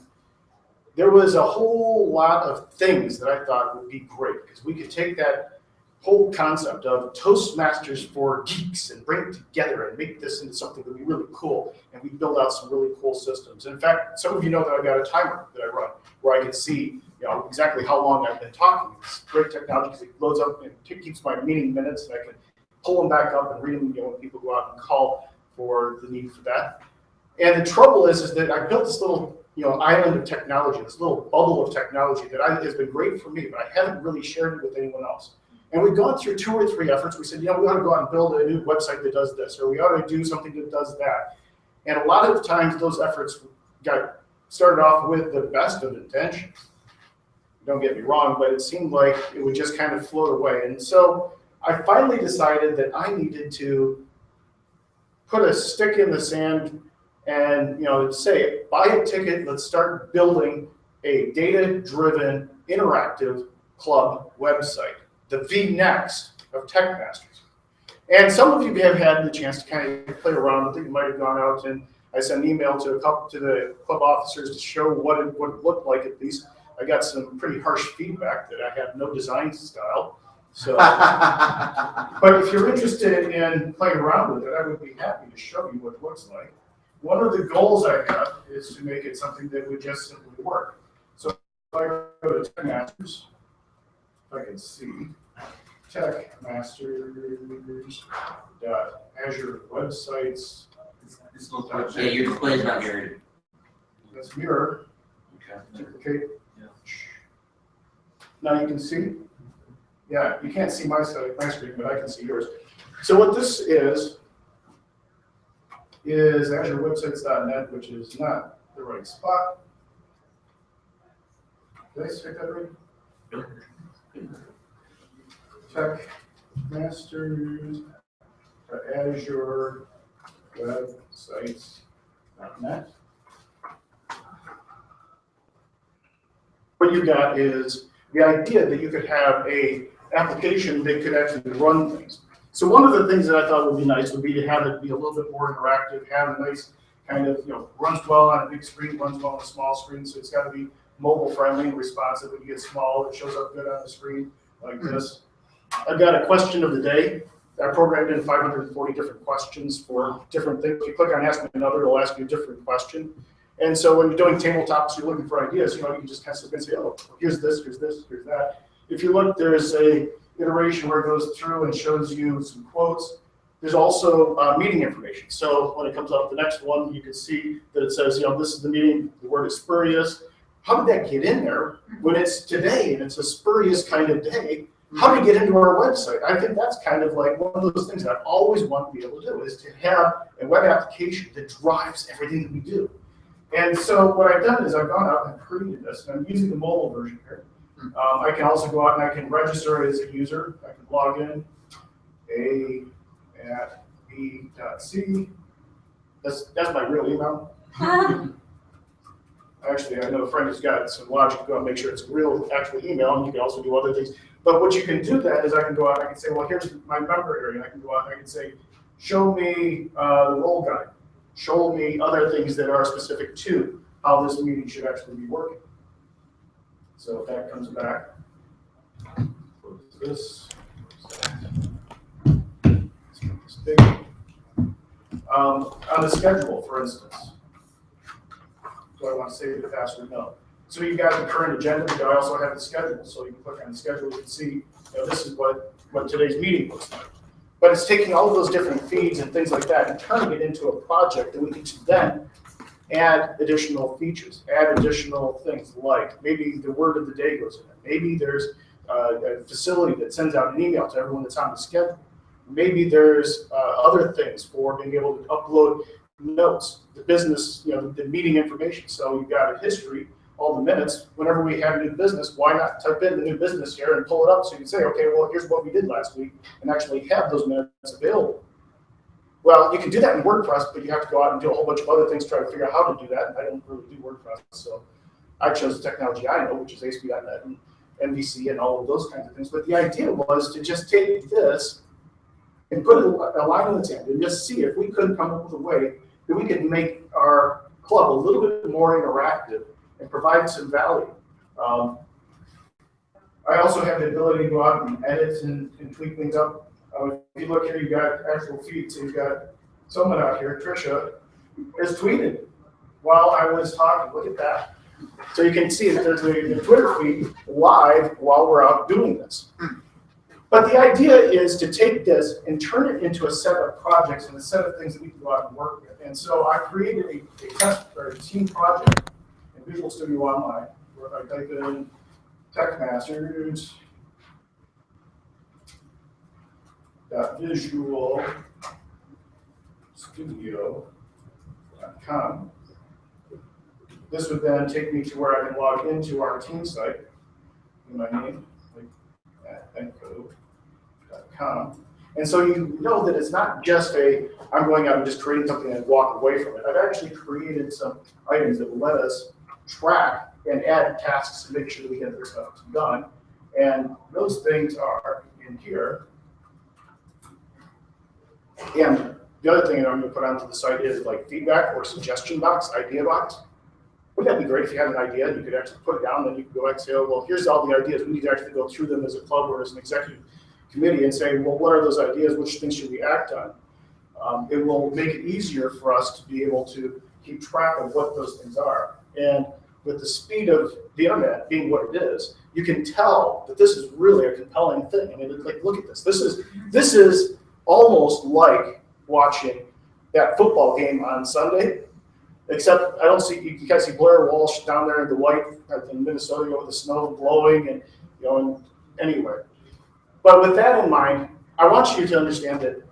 there was a whole lot of things that I thought would be great, because we could take that whole concept of Toastmasters for geeks and bring it together and make this into something that would be really cool, and we build out some really cool systems. In fact, some of you know that I've got a timer that I run where I can see exactly how long I've been talking. It's great technology because it loads up and keeps my meeting minutes, and I can pull them back up and read them when people go out and call for the need for that. And the trouble is that I built this little island of technology, this little bubble of technology that has been great for me, but I haven't really shared it with anyone else. And we've gone through 2 or 3 efforts. We said, we ought to go out and build a new website that does this, or we ought to do something that does that. And a lot of times those efforts got started off with the best of intentions. Don't get me wrong, but it seemed like it would just kind of float away. And so I finally decided that I needed to put a stick in the sand and say, buy a ticket, let's start building a data-driven, interactive club website, the VNext of TechMasters. And some of you have had the chance to kind of play around with it. You might have gone out and I sent an email to the club officers to show what it looked like at least. I got some pretty harsh feedback that I have no design style. So, but if you're interested in playing around with it, I would be happy to show you what it looks like. One of the goals I have is to make it something that would just simply work. So if I go to TechMasters, if I can see, TechMasters.Azure websites. It's not Yeah, your display is not mirrored. That's mirror. Okay. Yeah. Now you can see. Yeah, you can't see my screen, but I can see yours. So what this is AzureWebsites.net, which is not the right spot. Did I say that right? TechMasters.AzureWebsites.net. What you got is the idea that you could have a application that could actually run things. So one of the things that I thought would be nice would be to have it be a little bit more interactive, have a nice kind of, runs well on a big screen, runs well on a small screen, so it's got to be mobile friendly and responsive. When you get small, it shows up good on the screen like this. I've got a question of the day. I programmed in 540 different questions for different things. If you click on Ask Me Another, it'll ask you a different question. And so when you're doing tabletops, you're looking for ideas, you can just kind of say, oh, here's this, here's that. If you look, there's a iteration where it goes through and shows you some quotes. There's also meeting information. So when it comes up the next one, you can see that it says, this is the meeting, the word is spurious. How did that get in there when it's today and it's a spurious kind of day? How did it get into our website? I think that's kind of like one of those things that I always want to be able to do, is to have a web application that drives everything that we do. And so what I've done is I've gone out and created this, and I'm using the mobile version here. I can also go out and I can register as a user. I can log in, a@b.c. That's my real email. Actually, I know a friend who's got some logic to go and make sure it's a real, actual email, and you can also do other things. But what you can do then is I can go out and I can say, well, here's my member area. I can go out and I can say, show me the role guide. Show me other things that are specific to how this meeting should actually be working. So if that comes back, close this. Let's make this big. On the schedule, for instance. Do I want to save the password? No. So you've got the current agenda, but I also have the schedule. So you can click on the schedule, you can see, this is what today's meeting looks like. But it's taking all of those different feeds and things like that and turning it into a project that we can then add additional features, add additional things like maybe the word of the day goes in it. Maybe there's a facility that sends out an email to everyone that's on the schedule. Maybe there's other things for being able to upload notes, the business, the meeting information. So you've got a history, all the minutes. Whenever we have new business, why not type in the new business here and pull it up so you can say, okay, well, here's what we did last week, and actually have those minutes available. Well, you can do that in WordPress, but you have to go out and do a whole bunch of other things to try to figure out how to do that. And I don't really do WordPress, so I chose the technology I know, which is ASP.NET and MVC and all of those kinds of things. But the idea was to just take this and put a line on its end and just see if we could come up with a way that we could make our club a little bit more interactive and provide some value. I also have the ability to go out and edit and tweak things up. If you look here, you've got actual feeds. So you've got someone out here, Trisha, has tweeted while I was talking. Look at that. So you can see that there's a Twitter feed live while we're out doing this. But the idea is to take this and turn it into a set of projects and a set of things that we can go out and work with. And so I created a test or a team project in Visual Studio Online, where if I type in TechMasters, visualstudio.com. This would then take me to where I can log into our team site, in my name, like echo.com. And so you know that it's not just I'm going out and just creating something and walk away from it. I've actually created some items that will let us track and add tasks to make sure that we get this stuff done. And those things are in here. And the other thing that I'm going to put onto the site is like feedback or suggestion box, idea box. Wouldn't that be great if you had an idea and you could actually put it down, then you could go back and say, oh, well, here's all the ideas. We need to actually go through them as a club or as an executive committee and say, well, what are those ideas? Which things should we act on? It will make it easier for us to be able to keep track of what those things are. And with the speed of the internet being what it is, you can tell that this is really a compelling thing. I mean, like, look at this. This is almost like watching that football game on Sunday, except I don't see, you guys see Blair Walsh down there in the white in Minnesota with the snow blowing and, and anywhere. But with that in mind, I want you to understand that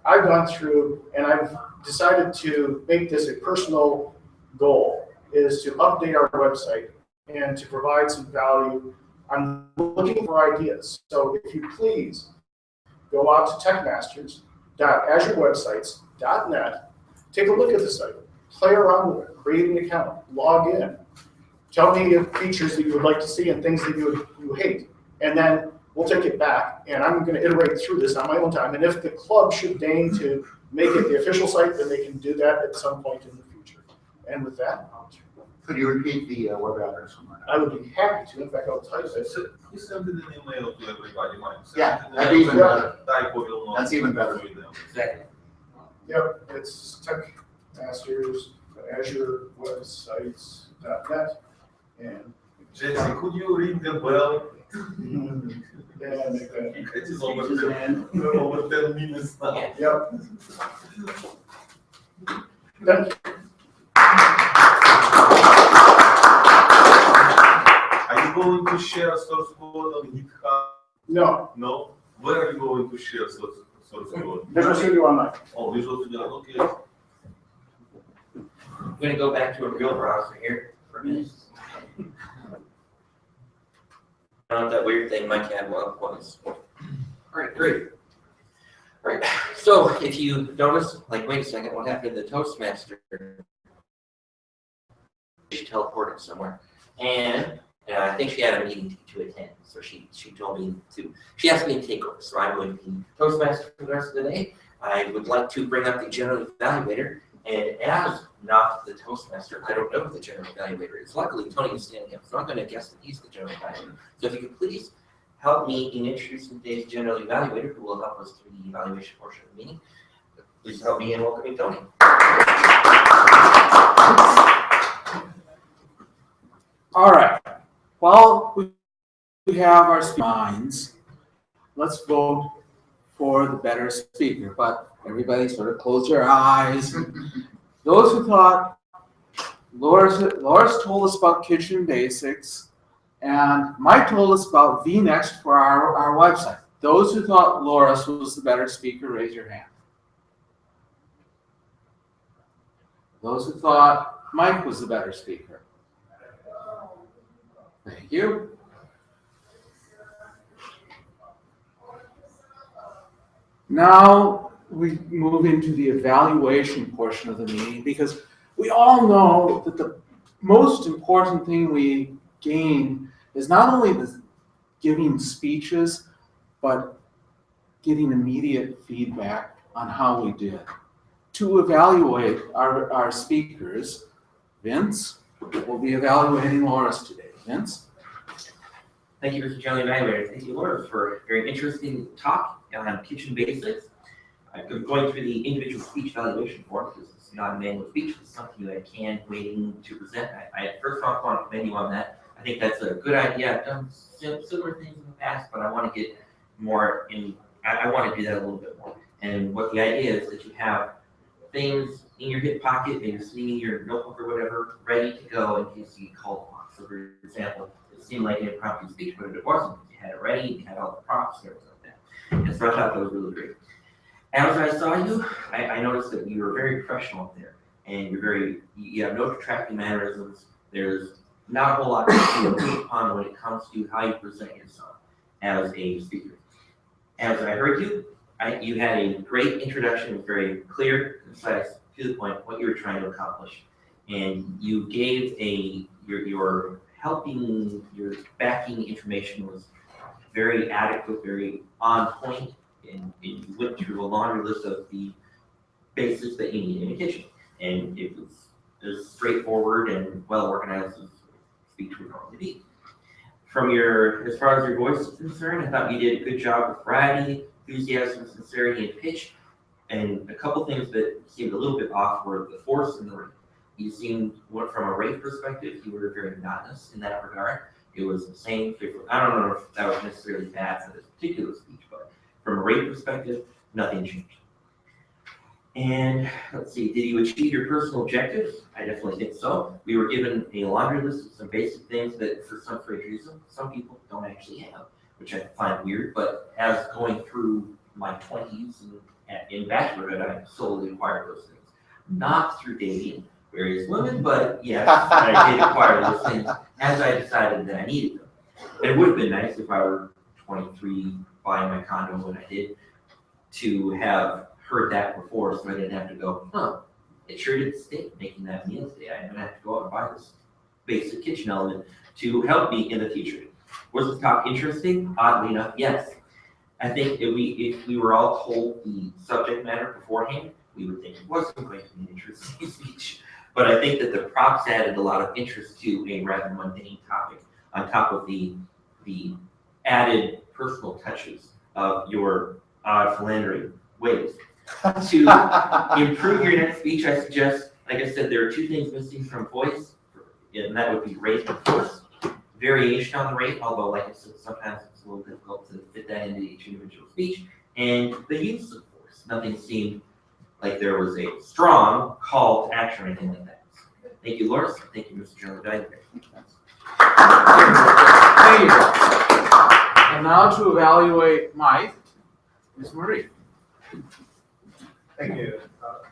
I've gone through and I've decided to make this a personal goal, is to update our website and to provide some value. I'm looking for ideas. So if you please go out to techmasters.azurewebsites.net, take a look at the site, play around with it, create an account, log in, tell me the features that you would like to see and things that you hate, and then we'll take it back, and I'm going to iterate through this on my own time. And if the club should deign to make it the official site, then they can do that at some point in the future. And with that, Could you repeat the web address? I would be happy to. In fact, I'll type it. You send an email to everybody, Mike. Yeah, that'd be even better. Typo will not. That's even better. Second. Yep, it's TechMasters.azurewebsites.net. And Jesse, could you ring the bell? yeah, make that. It is over 10 minutes now. Yep. Thank you. Are you going to share source code on GitHub? No, No? Where are you going to share source code? Visual Studio Online. Oh, Visual Studio, okay. I'm gonna go back to a real browser here for a minute. I don't know what that weird thing Mike had was. All right, great. All right, so if you notice, like, wait a second, what happened to the Toastmaster? She teleported somewhere, and I think she had a meeting to attend, so she told me she asked me to take over, so I'm going to be Toastmaster for the rest of the day. I would like to bring up the general evaluator, and as not the Toastmaster, I don't know who the general evaluator is. Luckily, Tony is standing up, so I'm going to guess that he's the general evaluator. So if you could please help me in introducing today's general evaluator, who will help us through the evaluation portion of the meeting. Please help me in welcoming Tony. All right. While we have our minds, let's vote for the better speaker. But everybody sort of close your eyes. Those who thought Laura's told us about kitchen basics, and Mike told us about VNext for our website. Those who thought Loris was the better speaker, raise your hand. Those who thought Mike was the better speaker. Thank you. Now we move into the evaluation portion of the meeting, because we all know that the most important thing we gain is not only the giving speeches, but getting immediate feedback on how we did. To evaluate our speakers, Vince will be evaluating Loris today. Vince? Thank you, Mr. General Evaluator. Thank you, Laura, for a very interesting talk on kitchen basics. I'm going through the individual speech evaluation form because it's not a manual speech. It's something that I can waiting to present. I first off want to commend you on that. I think that's a good idea. I've done similar things in the past, but I want to get more in. I want to do that a little bit more. And what the idea is that you have things in your hip pocket, maybe sitting in your notebook or whatever, ready to go in case you get called upon. So, for example, it seemed like an impromptu speech, but it wasn't. You had it ready, you had all the props, and everything like that. And so I thought that was really great. As I saw you, I noticed that you were very professional up there, and you have no detracting mannerisms. There's not a whole lot to improve upon when it comes to how you present yourself as a speaker. As I heard you, you had a great introduction. It was very clear, concise, to the point, what you were trying to accomplish. And you gave your backing information was very adequate, very on point, and you went through a laundry list of the basics that you need in a kitchen. And it was as straightforward and well organized as speech would normally be. As far as your voice is concerned, I thought you did a good job with variety, enthusiasm, sincerity, and pitch. And a couple things that seemed a little bit off were the force and the rate. You seemed, from a rate perspective, you were very monotonous in that regard. It was the same. I don't know if that was necessarily bad for this particular speech, but from a rate perspective, nothing changed. And let's see, did you achieve your personal objectives? I definitely think so. We were given a laundry list of some basic things that, for some strange reason, some people don't actually have, which I find weird. But as going through my 20s and in bachelorhood, I slowly acquired those things. Not through dating various women, but yes, I did acquire those things as I decided that I needed them. And it would have been nice if I were 23 buying my condo when I did, to have heard that before, so I didn't have to go, it sure did stink making that meal today. I'm gonna have to go out and buy this basic kitchen element to help me in the future. Was the talk interesting? Oddly enough, yes. I think if we were all told the subject matter beforehand, we would think it wasn't going to be an interesting speech. But I think that the props added a lot of interest to a rather mundane topic, on top of the added personal touches of your odd philandering ways. To improve your next speech, I suggest, like I said, there are two things missing from voice, and that would be rate and force. Variation on the rate, although, like I said, sometimes it's a little difficult to fit that into each individual speech, and the use of force. Nothing seemed like there was a strong call to action or anything like that. Thank you, Loris. Thank you, Mr. General Evaluator. Thank you. And now to evaluate Mike, Ms. Marie. Thank you,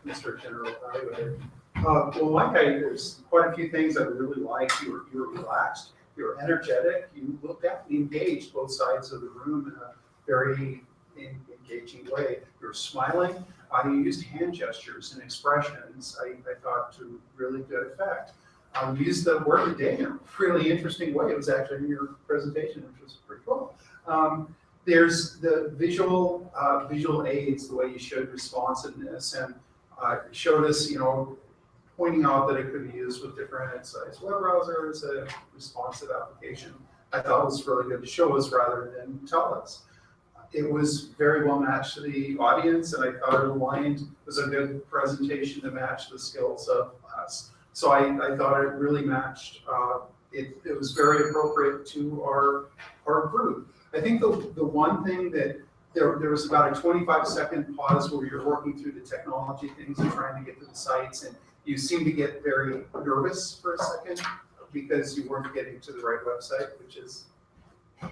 Mr. General Evaluator. Well, Mike, there's quite a few things I really liked. You were relaxed, you were energetic, you looked definitely engaged both sides of the room in a very engaging way. You were smiling. You used hand gestures and expressions, I thought, to really good effect. You used the word of the day in a really interesting way. It was actually in your presentation, which was pretty cool. There's the visual aids, the way you showed responsiveness and showed us, pointing out that it could be used with different size web browsers, a responsive application. I thought was really good to show us rather than tell us. It was very well matched to the audience, and I thought it was a good presentation to match the skills of us. So I thought it really matched. It was very appropriate to our group. I think the one thing that there was about a 25-second pause where you're working through the technology things and trying to get to the sites, and you seemed to get very nervous for a second because you weren't getting to the right website, which is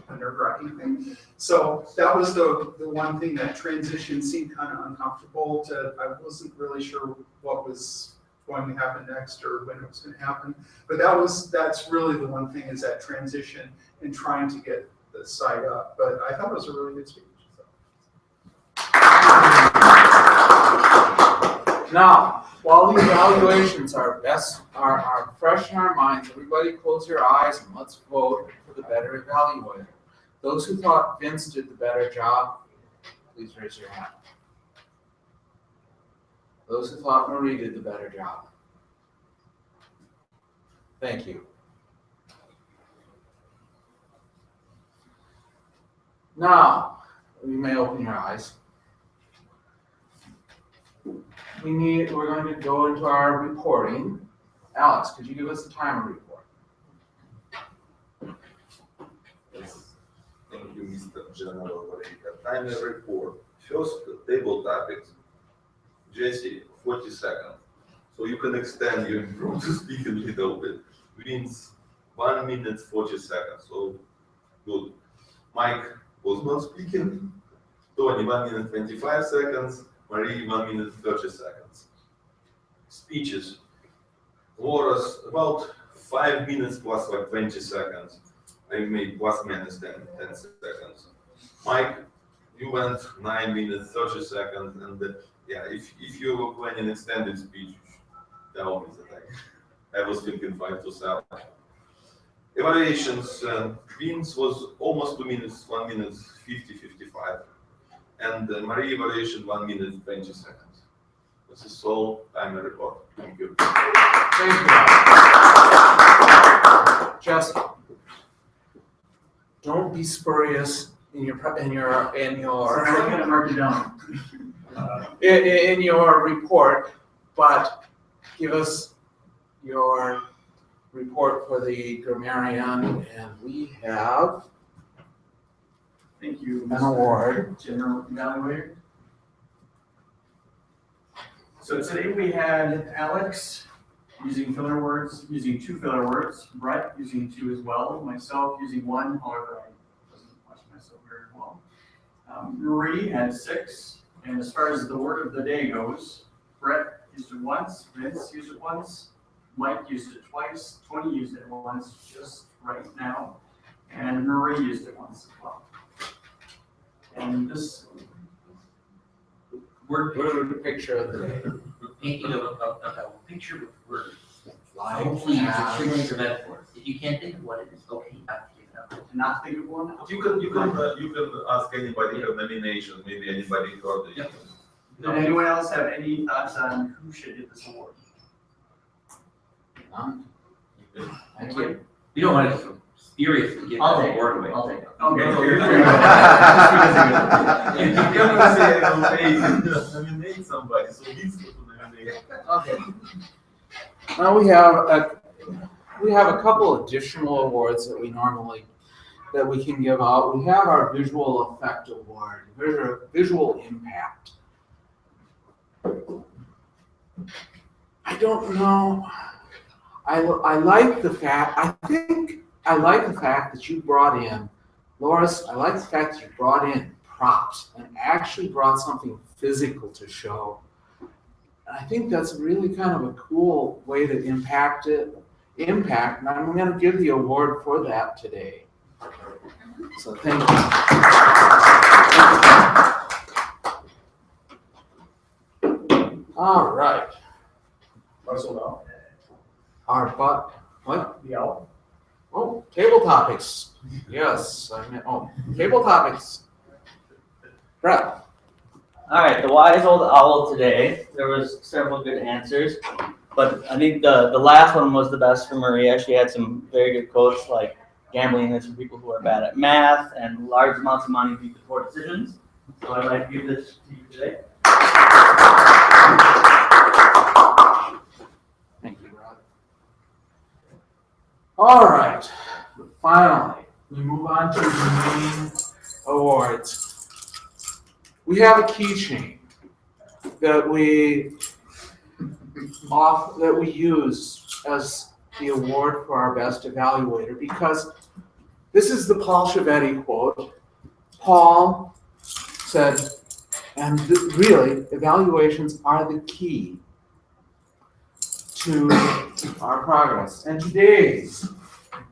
a nerve-wracking thing. So that was the one thing, that transition seemed kind of uncomfortable I wasn't really sure what was going to happen next or when it was going to happen. But that's really the one thing, is that transition and trying to get the site up. But I thought it was a really good speech. So. Now, while the evaluations are fresh in our minds, everybody close your eyes and let's vote for the better evaluator. Those who thought Vince did the better job, please raise your hand. Those who thought Marie did the better job. Thank you. Now, you may open your eyes. We're going to go into our reporting. Alex, could you give us the timer report? Yes. Thank you, Mr. General Operator. Timer report. First table topics. Jesse, 40 seconds. So you can extend your improve to speak a little bit. Means 1 minute 40 seconds. So good. Mike was not speaking. Tony, 1 minute 25 seconds. Marie, 1 minute 30 seconds. Speeches. Laura's about 5 minutes plus like 20 seconds. I made plus minus 10 seconds. Mike, you went 9 minutes 30 seconds, and yeah, if you were planning an extended speech, you should tell me that I was thinking 5 to 7. Evaluations. Vince was almost 2 minutes, 1 minute 50-55. And Marie evaluation 1 minute 20 seconds. This is all timer report. Thank you. Thank you. Jesse, don't be spurious in your in your report, but give us your report for the grammarian, and we have Thank you, an award. General Evaluator. So today we had Alex using filler words, using 2 filler words, Brett using 2 as well, myself using 1, however I wasn't watching myself very well. Marie had 6, and as far as the word of the day goes, Brett used it once, Vince used it once, Mike used it twice, Tony used it once just right now, and Marie used it once as well. And this Word the picture of the day. Painting of a picture with words. Like Hopefully you that. can trigger your metaphors. If you can't think of what it is, okay, you have to give it up. to not think of one. You can ask anybody for nomination. Maybe anybody heard it. Yep. Did anyone else have any thoughts on who should get this award? None? Thank you. You don't want to seriously give the word away. I'll take it. Okay. Okay. You're gonna say nominate somebody, so he's going to nominate. Okay. Now we have a couple additional awards that we can give out. We have our visual effect award, visual impact. I don't know. I like the fact. I like the fact that you brought in, Loris. I like the fact that you brought in props and actually brought something physical to show. I think that's really kind of a cool way to impact, and I'm going to give the award for that today. So thank you. All right. Russell, What? the owl. Oh, table topics. Yes, table topics. Brett. All right, the wise old owl today. There was several good answers, but I think the last one was the best for Maria. She had some very good quotes like gambling is for people who are bad at math and large amounts of money lead to poor decisions. So I'd like to give this to you today. Thank you, Rod. All right, finally, we move on to the main awards. We have a keychain that we use as the award for our best evaluator because This is the Paul Chiavetti quote. Paul said, and really, evaluations are the key to our progress. And today's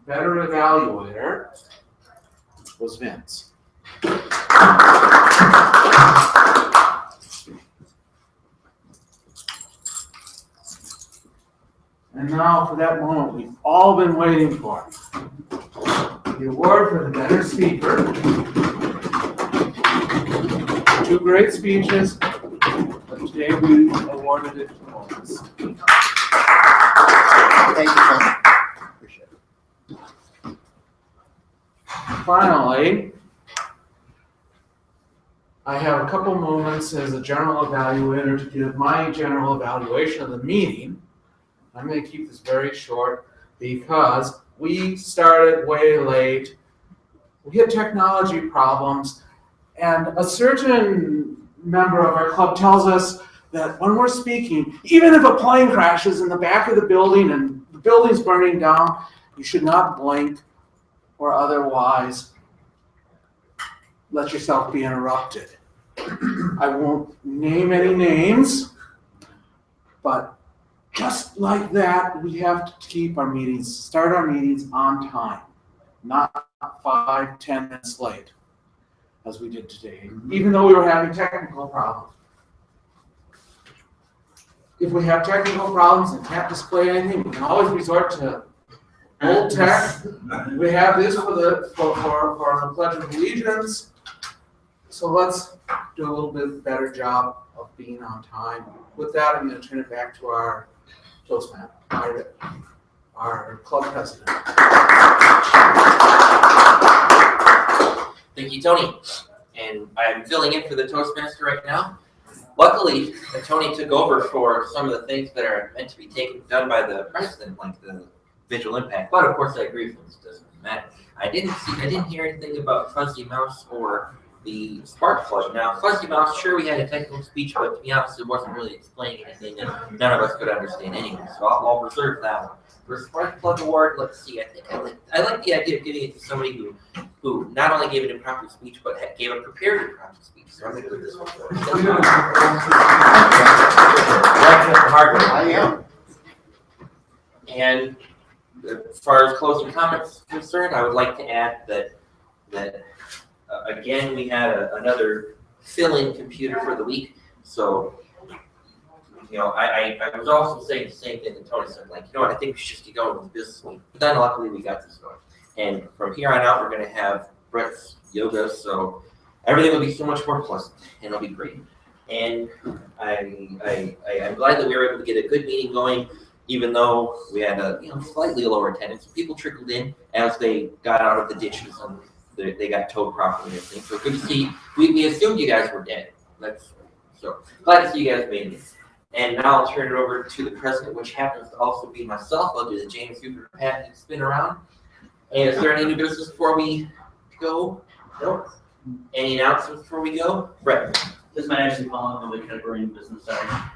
better evaluator was Vince. And now for that moment we've all been waiting for. The award for the better speaker. 2 great speeches, but today we awarded it to Lawrence. Thank you, Tony. Appreciate it. Finally, I have a couple moments as a general evaluator to give my general evaluation of the meeting. I'm going to keep this very short because we started way late. We had technology problems, and a certain member of our club tells us that when we're speaking, even if a plane crashes in the back of the building and the building's burning down, you should not blink or otherwise let yourself be interrupted. I won't name any names, but just like that, we have to keep our meetings, start our meetings on time, not 5-10 minutes late, as we did today, even though we were having technical problems. If we have technical problems and can't display anything, we can always resort to old tech. We have this for the Pledge of Allegiance. So let's do a little bit better job of being on time. With that, I'm going to turn it back to our Toastman, our club president. Thank you, Tony. And I'm filling in for the Toastmaster right now. Luckily, Tony took over for some of the things that are meant to be done by the president, like the visual impact. But of course, I agree with him. It doesn't matter. I didn't hear anything about Fuzzy Mouse or the spark plug. Now, Fuzzy Mouse, sure, we had a technical speech, but to be honest, it wasn't really explaining anything that none of us could understand anyway. So I'll reserve that one. For spark plug award, let's see. I think I like the idea of giving it to somebody who not only gave an impromptu speech, but gave a prepared impromptu speech. So I'm going to do this one first. I am. And as far as closing comments concerned, I would like to add that again, we had another fill-in computer for the week. So, I was also saying the same thing that Tony said. Like, I think we should just get going with the business week. But then luckily we got this going. And from here on out, we're going to have Brett's yoga. So everything will be so much more pleasant, and it'll be great. And I'm glad that we were able to get a good meeting going, even though we had a slightly lower attendance. People trickled in as they got out of the ditches and they got towed properly and everything. So good to see. We assumed you guys were dead. So glad to see you guys made it. And now I'll turn it over to the president, which happens to also be myself. I'll do the James Hoover patent spin around. And is there any new business before we go? Nope. Any announcements before we go? Brett. This might actually fall under the category of business side.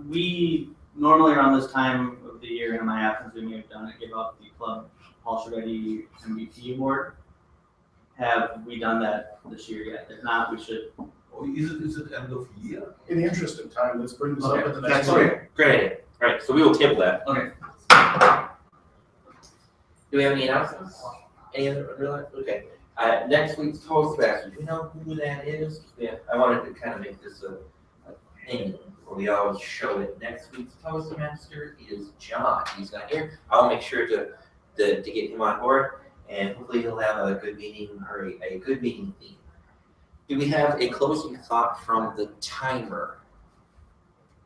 We normally around this time of the year in my absence, we may have done it, give out the club Paul Chiavetti MVP award. Have we done that this year yet? If not, we should. Oh, is it end of year? In the interest of time, let's bring this up Okay. at the next That's meeting. okay. Great idea. All right, so we will table that. Okay. Do we have any announcements? Any other? Okay. Next week's Toastmasters. Do you know who that is? Yeah, I wanted to kind of make this a thing where we always show it. Next week's Toastmaster is John. He's not here. I'll make sure to get him on board, and hopefully he'll have a good meeting or a good meeting theme. Do we have a closing thought from the timer?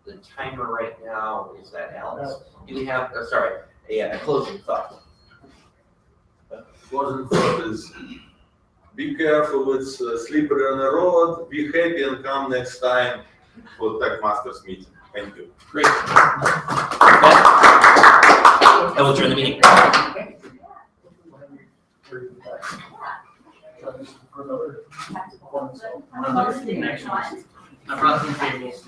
The timer right now is that Alex. Do we have? A closing thought. Closing thought is, be careful, it's slippery on the road, be happy and come next time for TechMasters meeting. Thank you. Great. I will adjourn the meeting. I brought some tables.